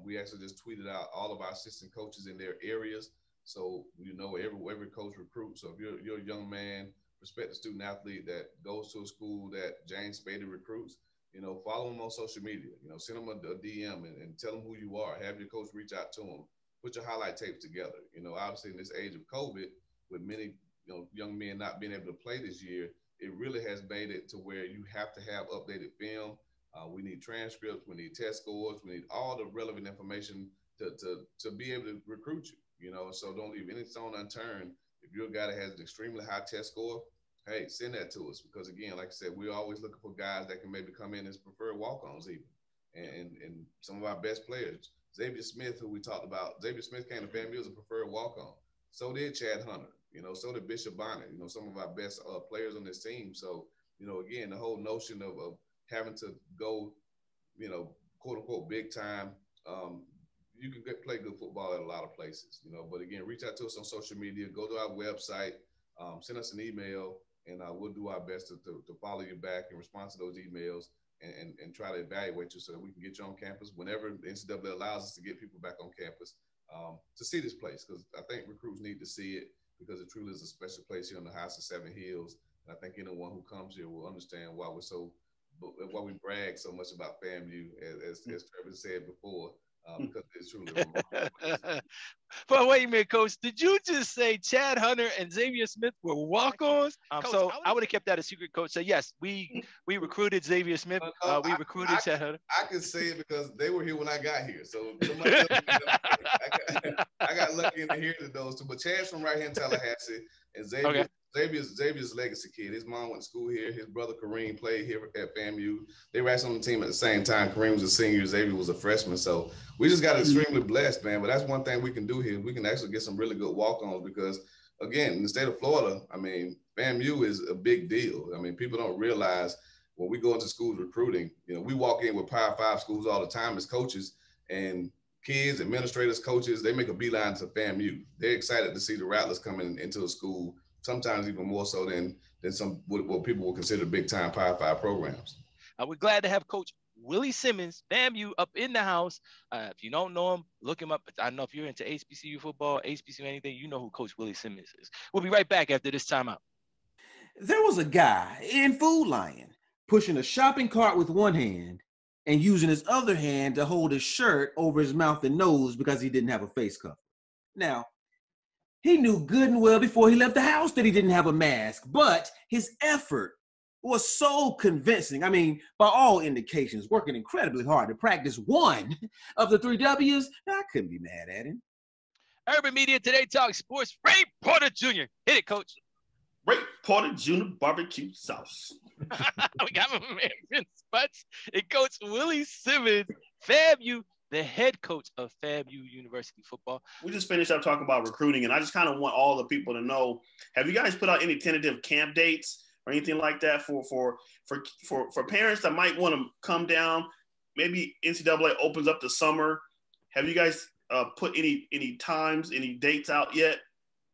We actually just tweeted out all of our assistant coaches in their areas. So, you know, every coach recruits. So if you're a young man, prospective student athlete that goes to a school that James Spady recruits, you know, follow them on social media. You know, send them a DM and tell them who you are. Have your coach reach out to them. Put your highlight tapes together. You know, obviously in this age of COVID, with many, you know, young men not being able to play this year, it really has made it to where you have to have updated film. We need transcripts. We need test scores. We need all the relevant information to be able to recruit you. You know, so don't leave any stone unturned. If you're a guy that has an extremely high test score, hey, send that to us. Because again, like I said, we're always looking for guys that can maybe come in as preferred walk-ons even. And some of our best players, Xavier Smith, who we talked about, Xavier Smith came to FAMU as a preferred walk-on. So did Chad Hunter, you know, so did Bishop Bonnet, you know, some of our best players on this team. So, you know, again, the whole notion of having to go, you know, quote unquote, big time, you can play good football at a lot of places, you know, but again, reach out to us on social media, go to our website, send us an email, and we'll do our best to follow you back and respond to those emails and try to evaluate you so that we can get you on campus whenever the NCAA allows us to get people back on campus to see this place. Because I think recruits need to see it because it truly is a special place here on the House of Seven Hills. And I think anyone who comes here will understand why we brag so much about FAMU, as Trevin said before. Because it's truly remarkable. But wait a minute, Coach. Did you just say Chad Hunter and Xavier Smith were walk-ons? So I would have kept that a secret, Coach. So yes, we recruited Xavier Smith. We recruited Chad Hunter. I can say it because they were here when I got here. So somebody else, I got lucky in the hearing of those two. But Chad's from right here in Tallahassee, and Xavier's legacy kid. His mom went to school here. His brother Kareem played here at FAMU. They were actually on the team at the same time. Kareem was a senior. Xavier was a freshman. So we just got extremely blessed, man. But that's one thing we can do here. We can actually get some really good walk-ons because, again, in the state of Florida, I mean, FAMU is a big deal. I mean, people don't realize when we go into schools recruiting, you know, we walk in with Power 5 schools all the time as coaches, and kids, administrators, coaches, they make a beeline to FAMU. They're excited to see the Rattlers coming into a school, sometimes even more so than some what people would consider big-time Power 5 programs. We're glad to have Coach Willie Simmons, FAMU, up in the house. If you don't know him, look him up. I don't know if you're into HBCU football, HBCU anything, you know who Coach Willie Simmons is. We'll be right back after this timeout. There was a guy in Food Lion pushing a shopping cart with one hand and using his other hand to hold his shirt over his mouth and nose because he didn't have a face cover. Now, He knew good and well before he left the house that he didn't have a mask, but his effort was so convincing. I mean, by all indications, working incredibly hard to practice one of the 3 W's. I couldn't be mad at him. Urban Media Today Talk Sports. Ray Porter Jr. Hit it, Coach. Ray Porter Jr. barbecue sauce. We got my man Vince Butts and Coach Willie Simmons, FAMU, the head coach of FAMU University Football. We just finished up talking about recruiting, and I just kind of want all the people to know, have you guys put out any tentative camp dates or anything like that for parents that might want to come down? Maybe NCAA opens up the summer. Have you guys put any times, any dates out yet?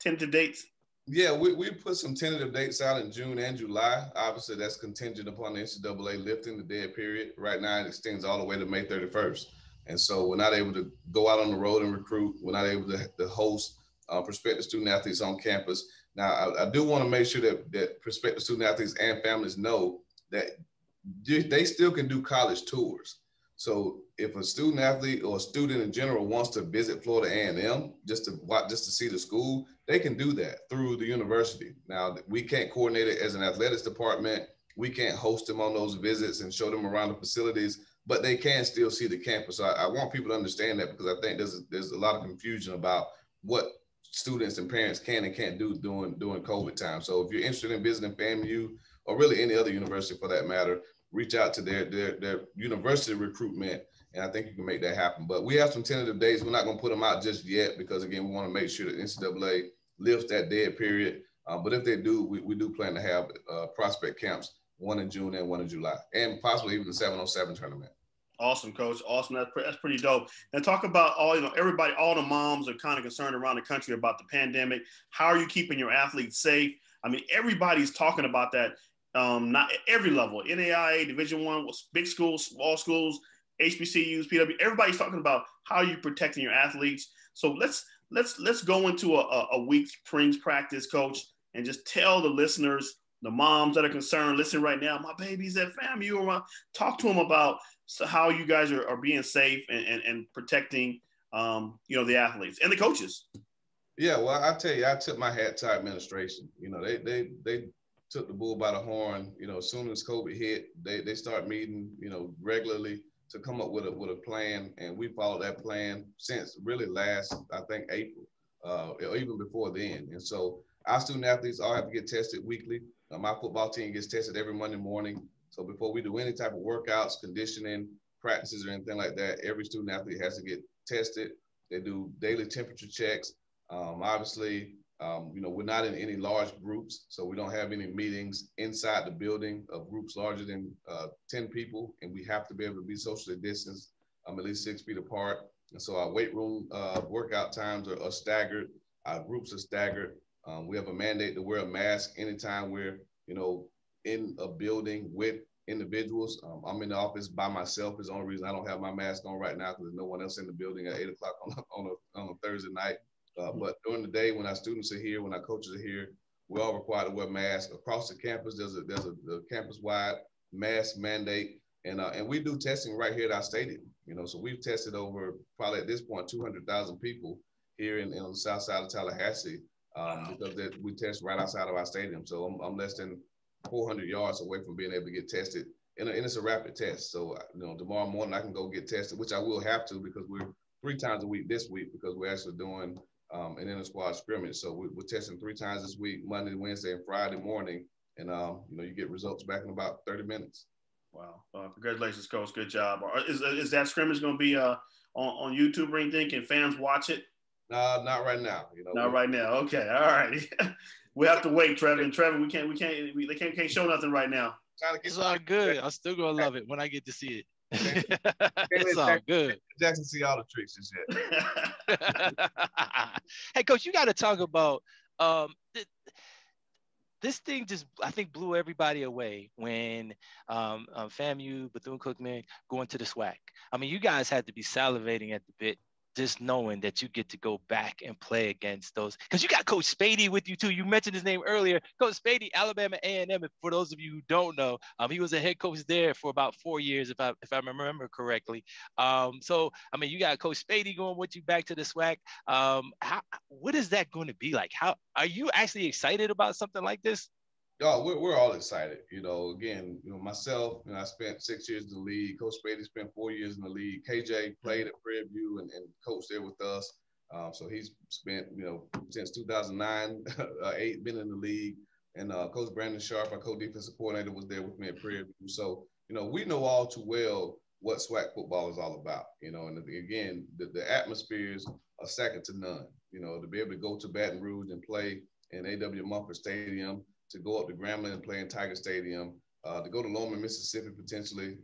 Tentative dates? Yeah, we put some tentative dates out in June and July. Obviously, that's contingent upon the NCAA lifting the dead period. Right now, it extends all the way to May 31st. And so we're not able to go out on the road and recruit. We're not able to host prospective student athletes on campus. Now, I do want to make sure that prospective student athletes and families know that they still can do college tours. So if a student athlete or a student in general wants to visit Florida A&M just to see the school, they can do that through the university. Now, we can't coordinate it as an athletics department. We can't host them on those visits and show them around the facilities, but they can still see the campus. So I want people to understand that, because I think there's a lot of confusion about what students and parents can and can't do during COVID time. So if you're interested in visiting FAMU or really any other university for that matter, reach out to their university recruitment, and I think you can make that happen. But we have some tentative dates. We're not going to put them out just yet because, again, we want to make sure that NCAA lifts that dead period. But if they do, we do plan to have prospect camps, one in June and one in July, and possibly even the 707 tournament. Awesome, Coach. Awesome. That's pretty dope. And talk about everybody, all the moms are kind of concerned around the country about the pandemic. How are you keeping your athletes safe? I mean, everybody's talking about that. Not at every level, NAIA, Division I, big schools, small schools, HBCUs, PW. Everybody's talking about how you're protecting your athletes. So let's go into a week spring practice, Coach, and just tell the listeners, the moms that are concerned, listen right now, my baby's at FAMU, or talk to them about how you guys are being safe and protecting, the athletes and the coaches. Yeah, well, I tell you, I took my hat to administration. They took the bull by the horn. As soon as COVID hit, they start meeting, regularly to come up with a plan, and we followed that plan since really last, I think, April, or even before then. And so our student athletes all have to get tested weekly. My football team gets tested every Monday morning. So before we do any type of workouts, conditioning, practices, or anything like that, every student athlete has to get tested. They do daily temperature checks. Obviously, we're not in any large groups, so we don't have any meetings inside the building of groups larger than 10 people, and we have to be able to be socially distanced, at least 6 feet apart. And so our weight room workout times are staggered. Our groups are staggered. We have a mandate to wear a mask anytime we're, in a building with individuals. I'm in the office by myself. Is the only reason I don't have my mask on right now, because there's no one else in the building at 8 o'clock on a Thursday night. But during the day, when our students are here, when our coaches are here, we're all required to wear masks. Across the campus, there's a campus-wide mask mandate. And we do testing right here at our stadium. So we've tested over probably at this point 200,000 people here in the south side of Tallahassee, because we test right outside of our stadium. So I'm less than 400 yards away from being able to get tested. And it's a rapid test. So, tomorrow morning I can go get tested, which I will have to, because we're 3 times a week this week, because we're actually doing an inter-squad scrimmage. So we're testing 3 times this week, Monday, Wednesday, and Friday morning. And, you get results back in about 30 minutes. Wow. Congratulations, Coach. Good job. Is that scrimmage going to be on YouTube or anything? Can fans watch it? Not right now. Not right now. Okay. All right. We have to wait, Trevin. They can't show nothing right now. It's all good. I'm still going to love it when I get to see it. It's all good. Jackson see all the tricks and shit. Hey, Coach, you got to talk about this thing. Just, I think, blew everybody away when FAMU, Bethune-Cookman going to the SWAC. I mean, you guys had to be salivating at the bit just knowing that you get to go back and play against those, because you got Coach Spady with you too. You mentioned his name earlier. Coach Spady, Alabama A&M. And for those of you who don't know, he was a head coach there for about 4 years, if I remember correctly. So I mean, you got Coach Spady going with you back to the SWAC. What is that going to be like? How are you actually excited about something like this? Oh, we're all excited. Again, myself, I spent 6 years in the league. Coach Spady spent 4 years in the league. KJ played at Prairie View and coached there with us. So he's spent, since 2009, 8, been in the league. And Coach Brandon Sharp, our co-defensive coordinator, was there with me at Prairie View. So, we know all too well what SWAC football is all about. And again, the atmospheres are second to none. To be able to go to Baton Rouge and play in A.W. Mumford Stadium, to go up to Grambling and play in Tiger Stadium, to go to Loma, Mississippi, potentially,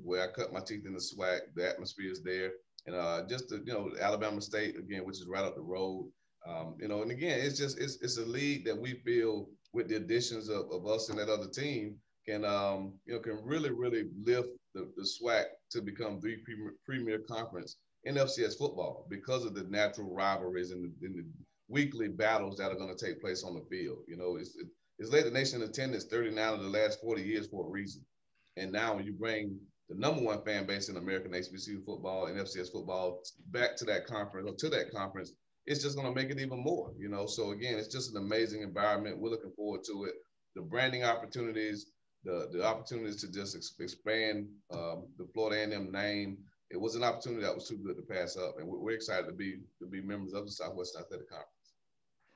where I cut my teeth in the SWAC, the atmosphere is there. And just, Alabama State, again, which is right up the road. And again, it's a league that we feel with the additions of us and that other team can really, really lift the SWAC to become the premier conference in FCS football because of the natural rivalries and the weekly battles that are going to take place on the field. It's led the nation in attendance 39 of the last 40 years for a reason. And now when you bring the number one fan base in American HBCU football and FCS football back to that conference, it's just going to make it even more, So again, it's just an amazing environment. We're looking forward to it. The branding opportunities, the opportunities to just expand the Florida A&M name. It was an opportunity that was too good to pass up. And we're excited to be members of the Southwest Athletic Conference.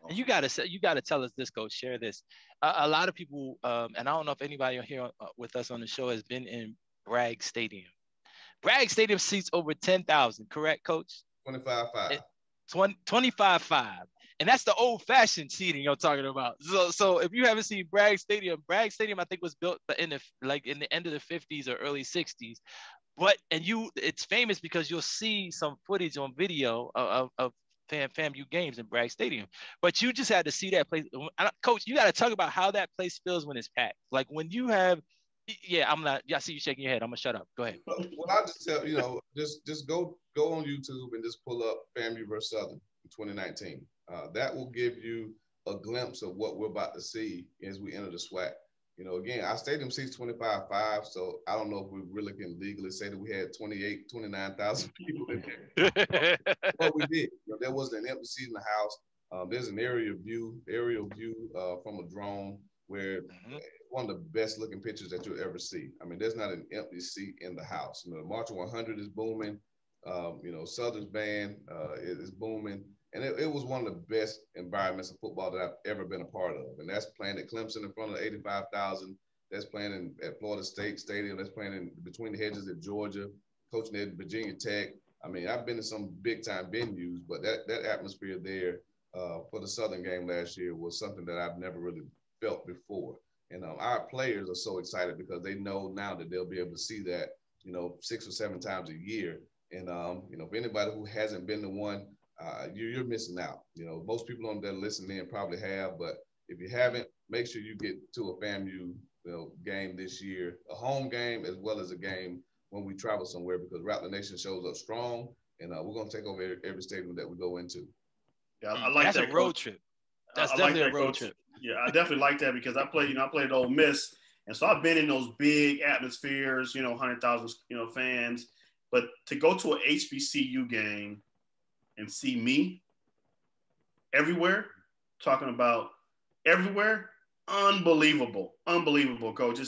And you gotta tell us this, Coach. Share this. A lot of people, and I don't know if anybody here with us on the show has been in Bragg Stadium. Bragg Stadium seats over 10,000, correct, Coach? 25,500. 25,500, and that's the old-fashioned seating you're talking about. So if you haven't seen Bragg Stadium, I think was built in the end of the 50s or early 60s. But it's famous because you'll see some footage on video of FAMU games in Bragg Stadium, but you just had to see that place. Coach, you got to talk about how that place feels when it's packed. Like when you have, I see you shaking your head. I'm gonna shut up. Go ahead. Well, I just tell just go on YouTube and just pull up FAMU versus Southern in 2019. That will give you a glimpse of what we're about to see as we enter the SWAC. Again, our stadium seats 25,500, so I don't know if we really can legally say that we had 29,000 people in there. But we did. There wasn't an empty seat in the house. There's an aerial view from a drone where one of the best looking pictures that you'll ever see. I mean, there's not an empty seat in the house. The March 100 is booming. Southern's band is booming. And it was one of the best environments of football that I've ever been a part of. And that's playing at Clemson in front of 85,000. That's playing at Florida State Stadium. That's playing in between the hedges at Georgia, coaching at Virginia Tech. I mean, I've been to some big-time venues, but that atmosphere there for the Southern game last year was something that I've never really felt before. And our players are so excited because they know now that they'll be able to see that, 6 or 7 times a year. And, for anybody who hasn't been to one, you're missing out. Most people on there listening probably have, but if you haven't, make sure you get to a FAMU game this year, a home game as well as a game when we travel somewhere, because Rattler Nation shows up strong, and we're going to take over every stadium that we go into. Yeah, I like that's that a road trip. That's definitely a road trip. Yeah, I definitely like that because I played at Ole Miss, and so I've been in those big atmospheres, 100,000 fans, but to go to an HBCU game and see me everywhere, talking about everywhere, unbelievable, coach.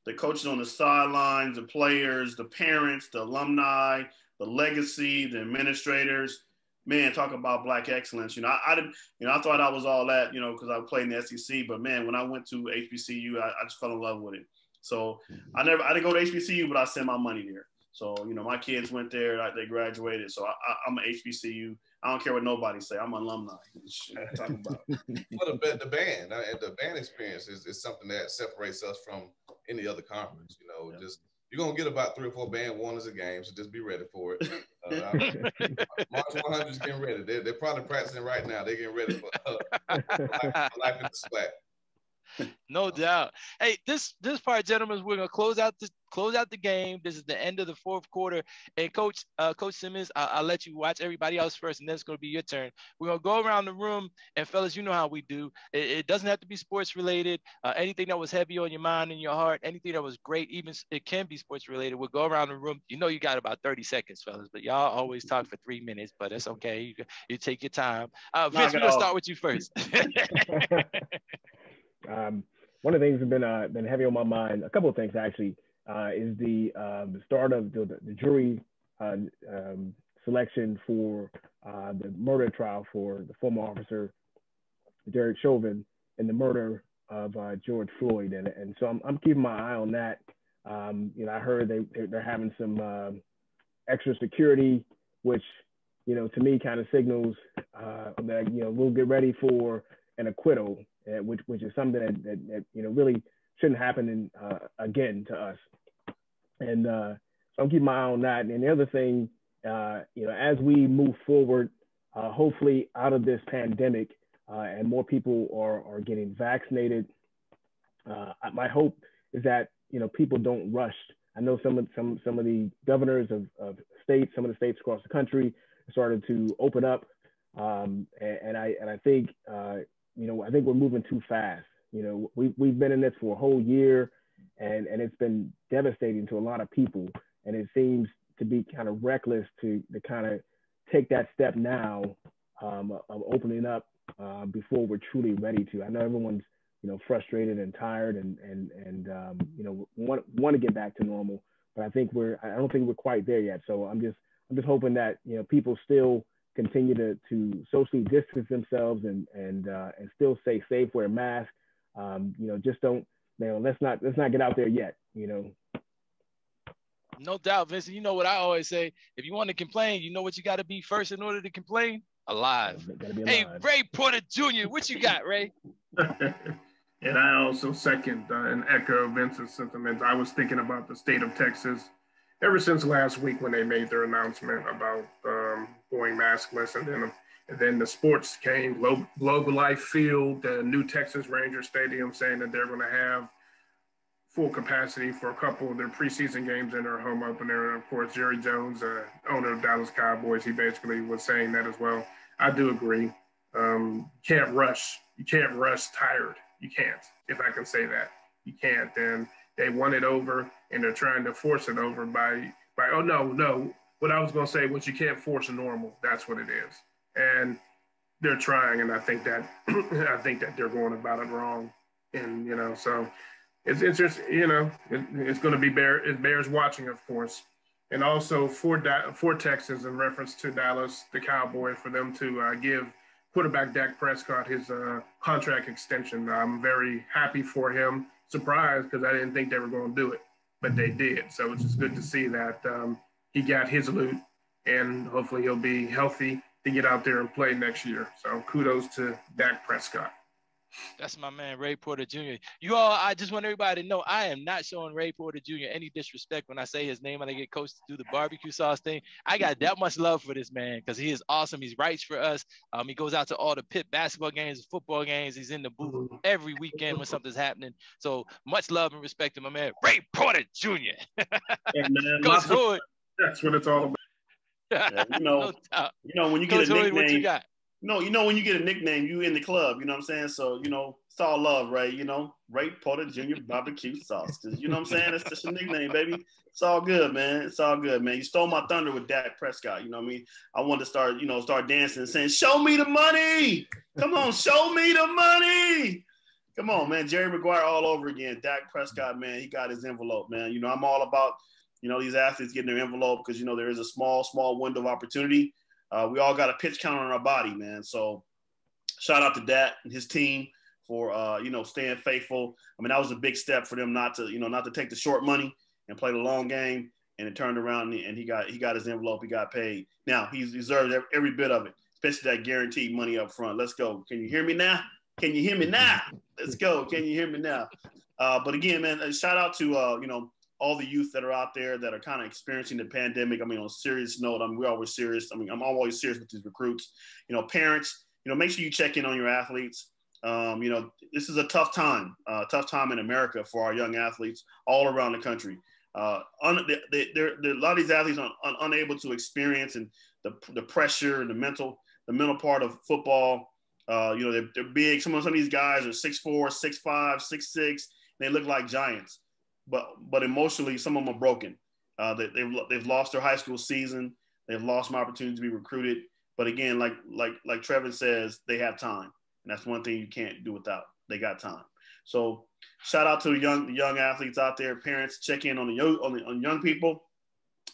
The coaches on the sidelines, the players, the parents, the alumni, the legacy, the administrators, man, talk about Black excellence. I thought I was all that, because I played in the SEC, but man, when I went to HBCU, I just fell in love with it. So I didn't go to HBCU, but I sent my money there. So, my kids went there, they graduated. So I'm an HBCU. I don't care what nobody say. I'm an alumni. Talking about. Well, the band experience is something that separates us from any other conference. Just you're going to get about 3 or 4 band warners a game, so just be ready for it. March 100 is getting ready. They're probably practicing right now. They're getting ready for life in the SWAC. No doubt. Hey, this part, gentlemen, we're gonna close out the game. This is the end of the fourth quarter. And Coach Simmons, I'll let you watch everybody else first, and then it's gonna be your turn. We're gonna go around the room, and fellas, you know how we do. It doesn't have to be sports related. Anything that was heavy on your mind and your heart, anything that was great, even it can be sports related. We'll go around the room. You know you got about 30 seconds, fellas, but y'all always talk for 3 minutes, but that's okay. You take your time. Vince, we're gonna start with you first. One of the things that's been heavy on my mind, a couple of things actually, is the start of the jury selection for the murder trial for the former officer Derek Chauvin and the murder of George Floyd, and so I'm keeping my eye on that. I heard they're having some extra security, which to me kind of signals that we'll get ready for an acquittal. Which is something that really shouldn't happen again to us, and so I'm keeping my eye on that. And the other thing, as we move forward, hopefully out of this pandemic, and more people are getting vaccinated, my hope is that people don't rush. I know some of the governors of states, some of the states across the country started to open up, and I think. I think we're moving too fast. We've been in this for a whole year, and it's been devastating to a lot of people. And it seems to be kind of reckless to kind of take that step now of opening up before we're truly ready to. I know everyone's frustrated and tired and want to get back to normal, but I don't think we're quite there yet. So I'm just hoping that people still continue to socially distance themselves and still stay safe, wear masks. Just don't, let's not get out there yet. No doubt, Vincent. You know what I always say: if you want to complain, you know what you got to be first in order to complain? Alive. Hey, Ray Porter Jr., what you got, Ray? And I also second and echo Vincent's sentiments. I was thinking about the state of Texas ever since last week when they made their announcement about going maskless, and then the sports came, Global Life Field, the new Texas Ranger Stadium, saying that they're going to have full capacity for a couple of their preseason games in their home opener. And of course, Jerry Jones, owner of Dallas Cowboys, he basically was saying that as well. I do agree. You can't rush. You can't rush tired. You can't, if I can say that. You can't. And they won it over, and they're trying to force it over by oh, no. What I was going to say was you can't force a normal. That's what it is. And they're trying, and I think that they're going about it wrong. And, so it's just, it's going to be Bears watching, of course. And also for Texas, in reference to Dallas, the Cowboys, for them to give quarterback Dak Prescott his contract extension. I'm very happy for him. Surprised, because I didn't think they were going to do it, but they did. So it's just good to see that he got his loot, and hopefully he'll be healthy to get out there and play next year. So kudos to Dak Prescott. That's my man, Ray Porter Jr. You all, I just want everybody to know I am not showing Ray Porter Jr. any disrespect when I say his name and I get coached to do the barbecue sauce thing. I got that much love for this man because he is awesome. He writes for us. He goes out to all the Pitt basketball games, football games. He's in the booth every weekend when something's happening. So much love and respect to my man, Ray Porter Jr. Hey, man, Coach Hood. That's what it's all about. Yeah, no when you Coach get a Hood, nickname, what you got? when you get a nickname, you in the club, you know what I'm saying? So, it's all love, right? Ray Porter Jr. barbecue sauce. Cause you know what I'm saying? It's just a nickname, baby. It's all good, man. It's all good, man. You stole my thunder with Dak Prescott. You know what I mean? I wanted to start dancing and saying, show me the money. Come on, show me the money. Come on, man. Jerry Maguire all over again. Dak Prescott, man, he got his envelope, man. I'm all about, these athletes getting their envelope because, there is a small window of opportunity. We all got a pitch count on our body, man. So shout out to Dak and his team for, staying faithful. I mean, that was a big step for them not to take the short money and play the long game. And it turned around and he got his envelope. He got paid. Now he's deserved every bit of it, especially that guaranteed money up front. Let's go. Can you hear me now? Can you hear me now? Let's go. Can you hear me now? But again, man, a shout out to, all the youth that are out there that are kind of experiencing the pandemic. I mean, on a serious note, we're always serious. I'm always serious with these recruits. Parents, make sure you check in on your athletes. This is a tough time in America for our young athletes all around the country. A lot of these athletes are unable to experience and the pressure and the mental part of football. They're big. Some of these guys are 6'4", 6'5", 6'6". They look like giants, but emotionally, some of them are broken. They've lost their high school season. They've lost my opportunity to be recruited. But again, like Trevin says, they have time. And that's one thing you can't do without. They got time. So shout out to the young athletes out there. Parents, check in on the young people.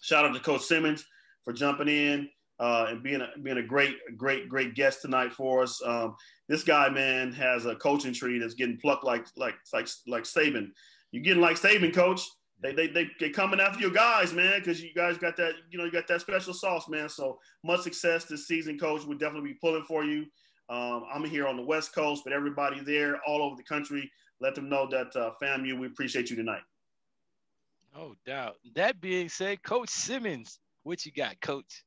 Shout out to Coach Simmons for jumping in and being a great guest tonight for us. This guy, man, has a coaching tree that's getting plucked like Saban. You're getting like Saban, Coach. They coming after your guys, man, because you guys got that, you got that special sauce, man. So much success this season, Coach. We'll definitely be pulling for you. I'm here on the West Coast, but everybody there all over the country, let them know that FAMU, we appreciate you tonight. No doubt. That being said, Coach Simmons, what you got, Coach?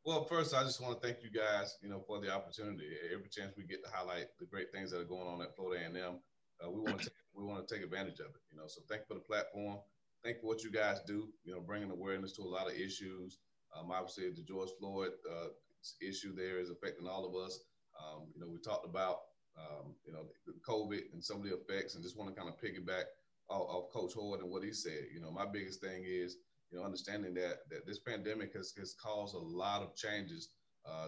Well, first, I just want to thank you guys, for the opportunity. Every chance we get to highlight the great things that are going on at Florida A&M, we want to take advantage of it. So thank you for the platform. Thank you for what you guys do, bringing awareness to a lot of issues. Obviously, the George Floyd issue there is affecting all of us. We talked about, COVID and some of the effects, and just want to kind of piggyback off Coach Hoyd and what he said. My biggest thing is, understanding that this pandemic has caused a lot of changes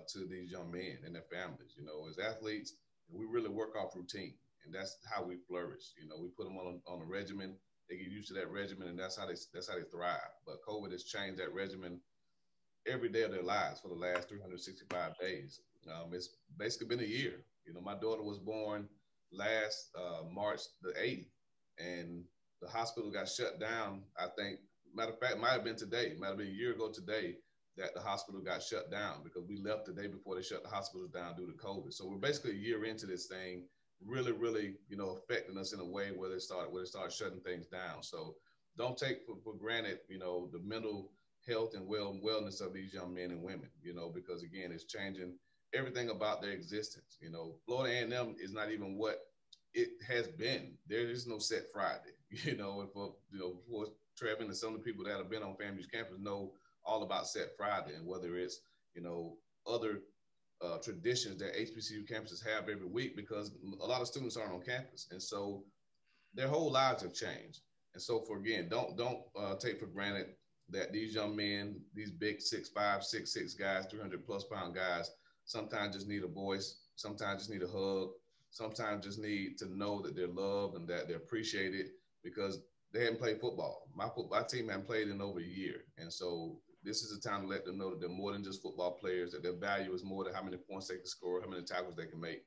to these young men and their families. As athletes, we really work off routine, and that's how we flourish. We put them on a regimen. They get used to that regimen, and that's how they thrive. But COVID has changed that regimen every day of their lives for the last 365 days. It's basically been a year. My daughter was born last March the 8th, and the hospital got shut down. I think, matter of fact, it might have been today. It might have been a year ago today that the hospital got shut down because we left the day before they shut the hospitals down due to COVID. So we're basically a year into this thing, really, affecting us in a way where they started shutting things down. So don't take for granted, the mental health and wellness of these young men and women, because again, it's changing everything about their existence. Florida A&M is not even what it has been. There is no set Friday, for Trevin and some of the people that have been on FAMU's campus know all about set Friday, and whether it's, other traditions that HBCU campuses have every week, because a lot of students aren't on campus. And so their whole lives have changed. And so don't take for granted that these young men, these big 6'5", 6'6" guys, 300+ pound guys, sometimes just need a voice, sometimes just need a hug, sometimes just need to know that they're loved and that they're appreciated, because they haven't played football. My team hasn't played in over a year. And so this is a time to let them know that they're more than just football players, that their value is more than how many points they can score, how many tackles they can make,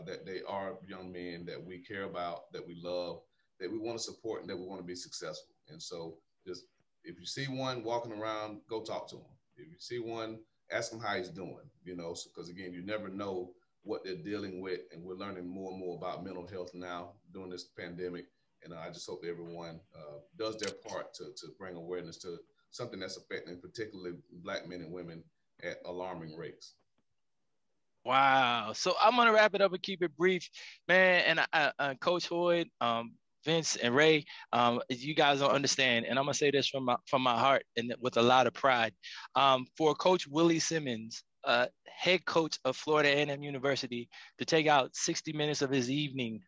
that they are young men that we care about, that we love, that we want to support, and that we want to be successful. And so just, if you see one walking around, go talk to him. If you see one, ask him how he's doing, because again, you never know what they're dealing with. And we're learning more and more about mental health now during this pandemic. And I just hope everyone does their part to bring awareness to something that's affecting particularly Black men and women at alarming rates. Wow. So I'm going to wrap it up and keep it brief, man. And Coach Hoyd, Vince and Ray, you guys don't understand, and I'm gonna say this from my heart and with a lot of pride. For Coach Willie Simmons, head coach of Florida A&M University, to take out 60 minutes of his evening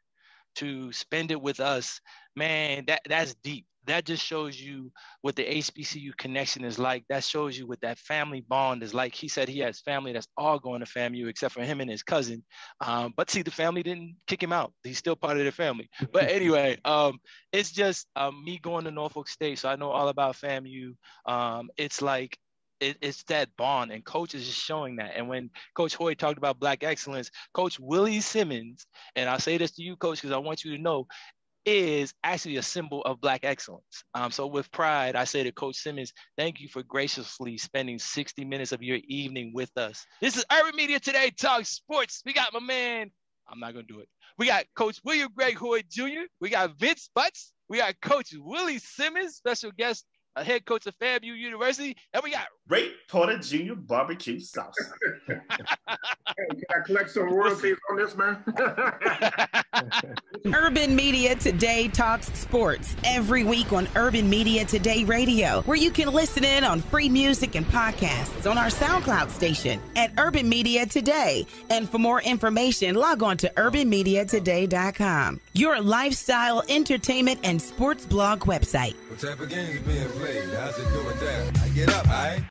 to spend it with us, man, that's deep. That just shows you what the HBCU connection is like. That shows you what that family bond is like. He said he has family that's all going to FAMU except for him and his cousin. But see, the family didn't kick him out. He's still part of their family. But anyway, it's just me going to Norfolk State, so I know all about FAMU. It's like, it's that bond, and Coach is just showing that. And when Coach Hoyd talked about Black excellence, Coach Willie Simmons, and I'll say this to you, Coach, because I want you to know, is actually a symbol of Black excellence. So with pride, I say to Coach Simmons, thank you for graciously spending 60 minutes of your evening with us. This is Urban Media Today Talk Sports. We got my man, I'm not going to do it. We got Coach William Greg Hoyd Jr. We got Vince Butts. We got Coach Willie Simmons, special guest head coach of FAMU University. And we got Ray Porter Jr. barbecue sauce. Hey, can I collect some royalties on this, man? Urban Media Today talks sports every week on Urban Media Today Radio, where you can listen in on free music and podcasts on our SoundCloud station at Urban Media Today. And for more information, log on to urbanmediatoday.com, your lifestyle, entertainment, and sports blog website. What type of games being played? How's it going down? I get up, all right?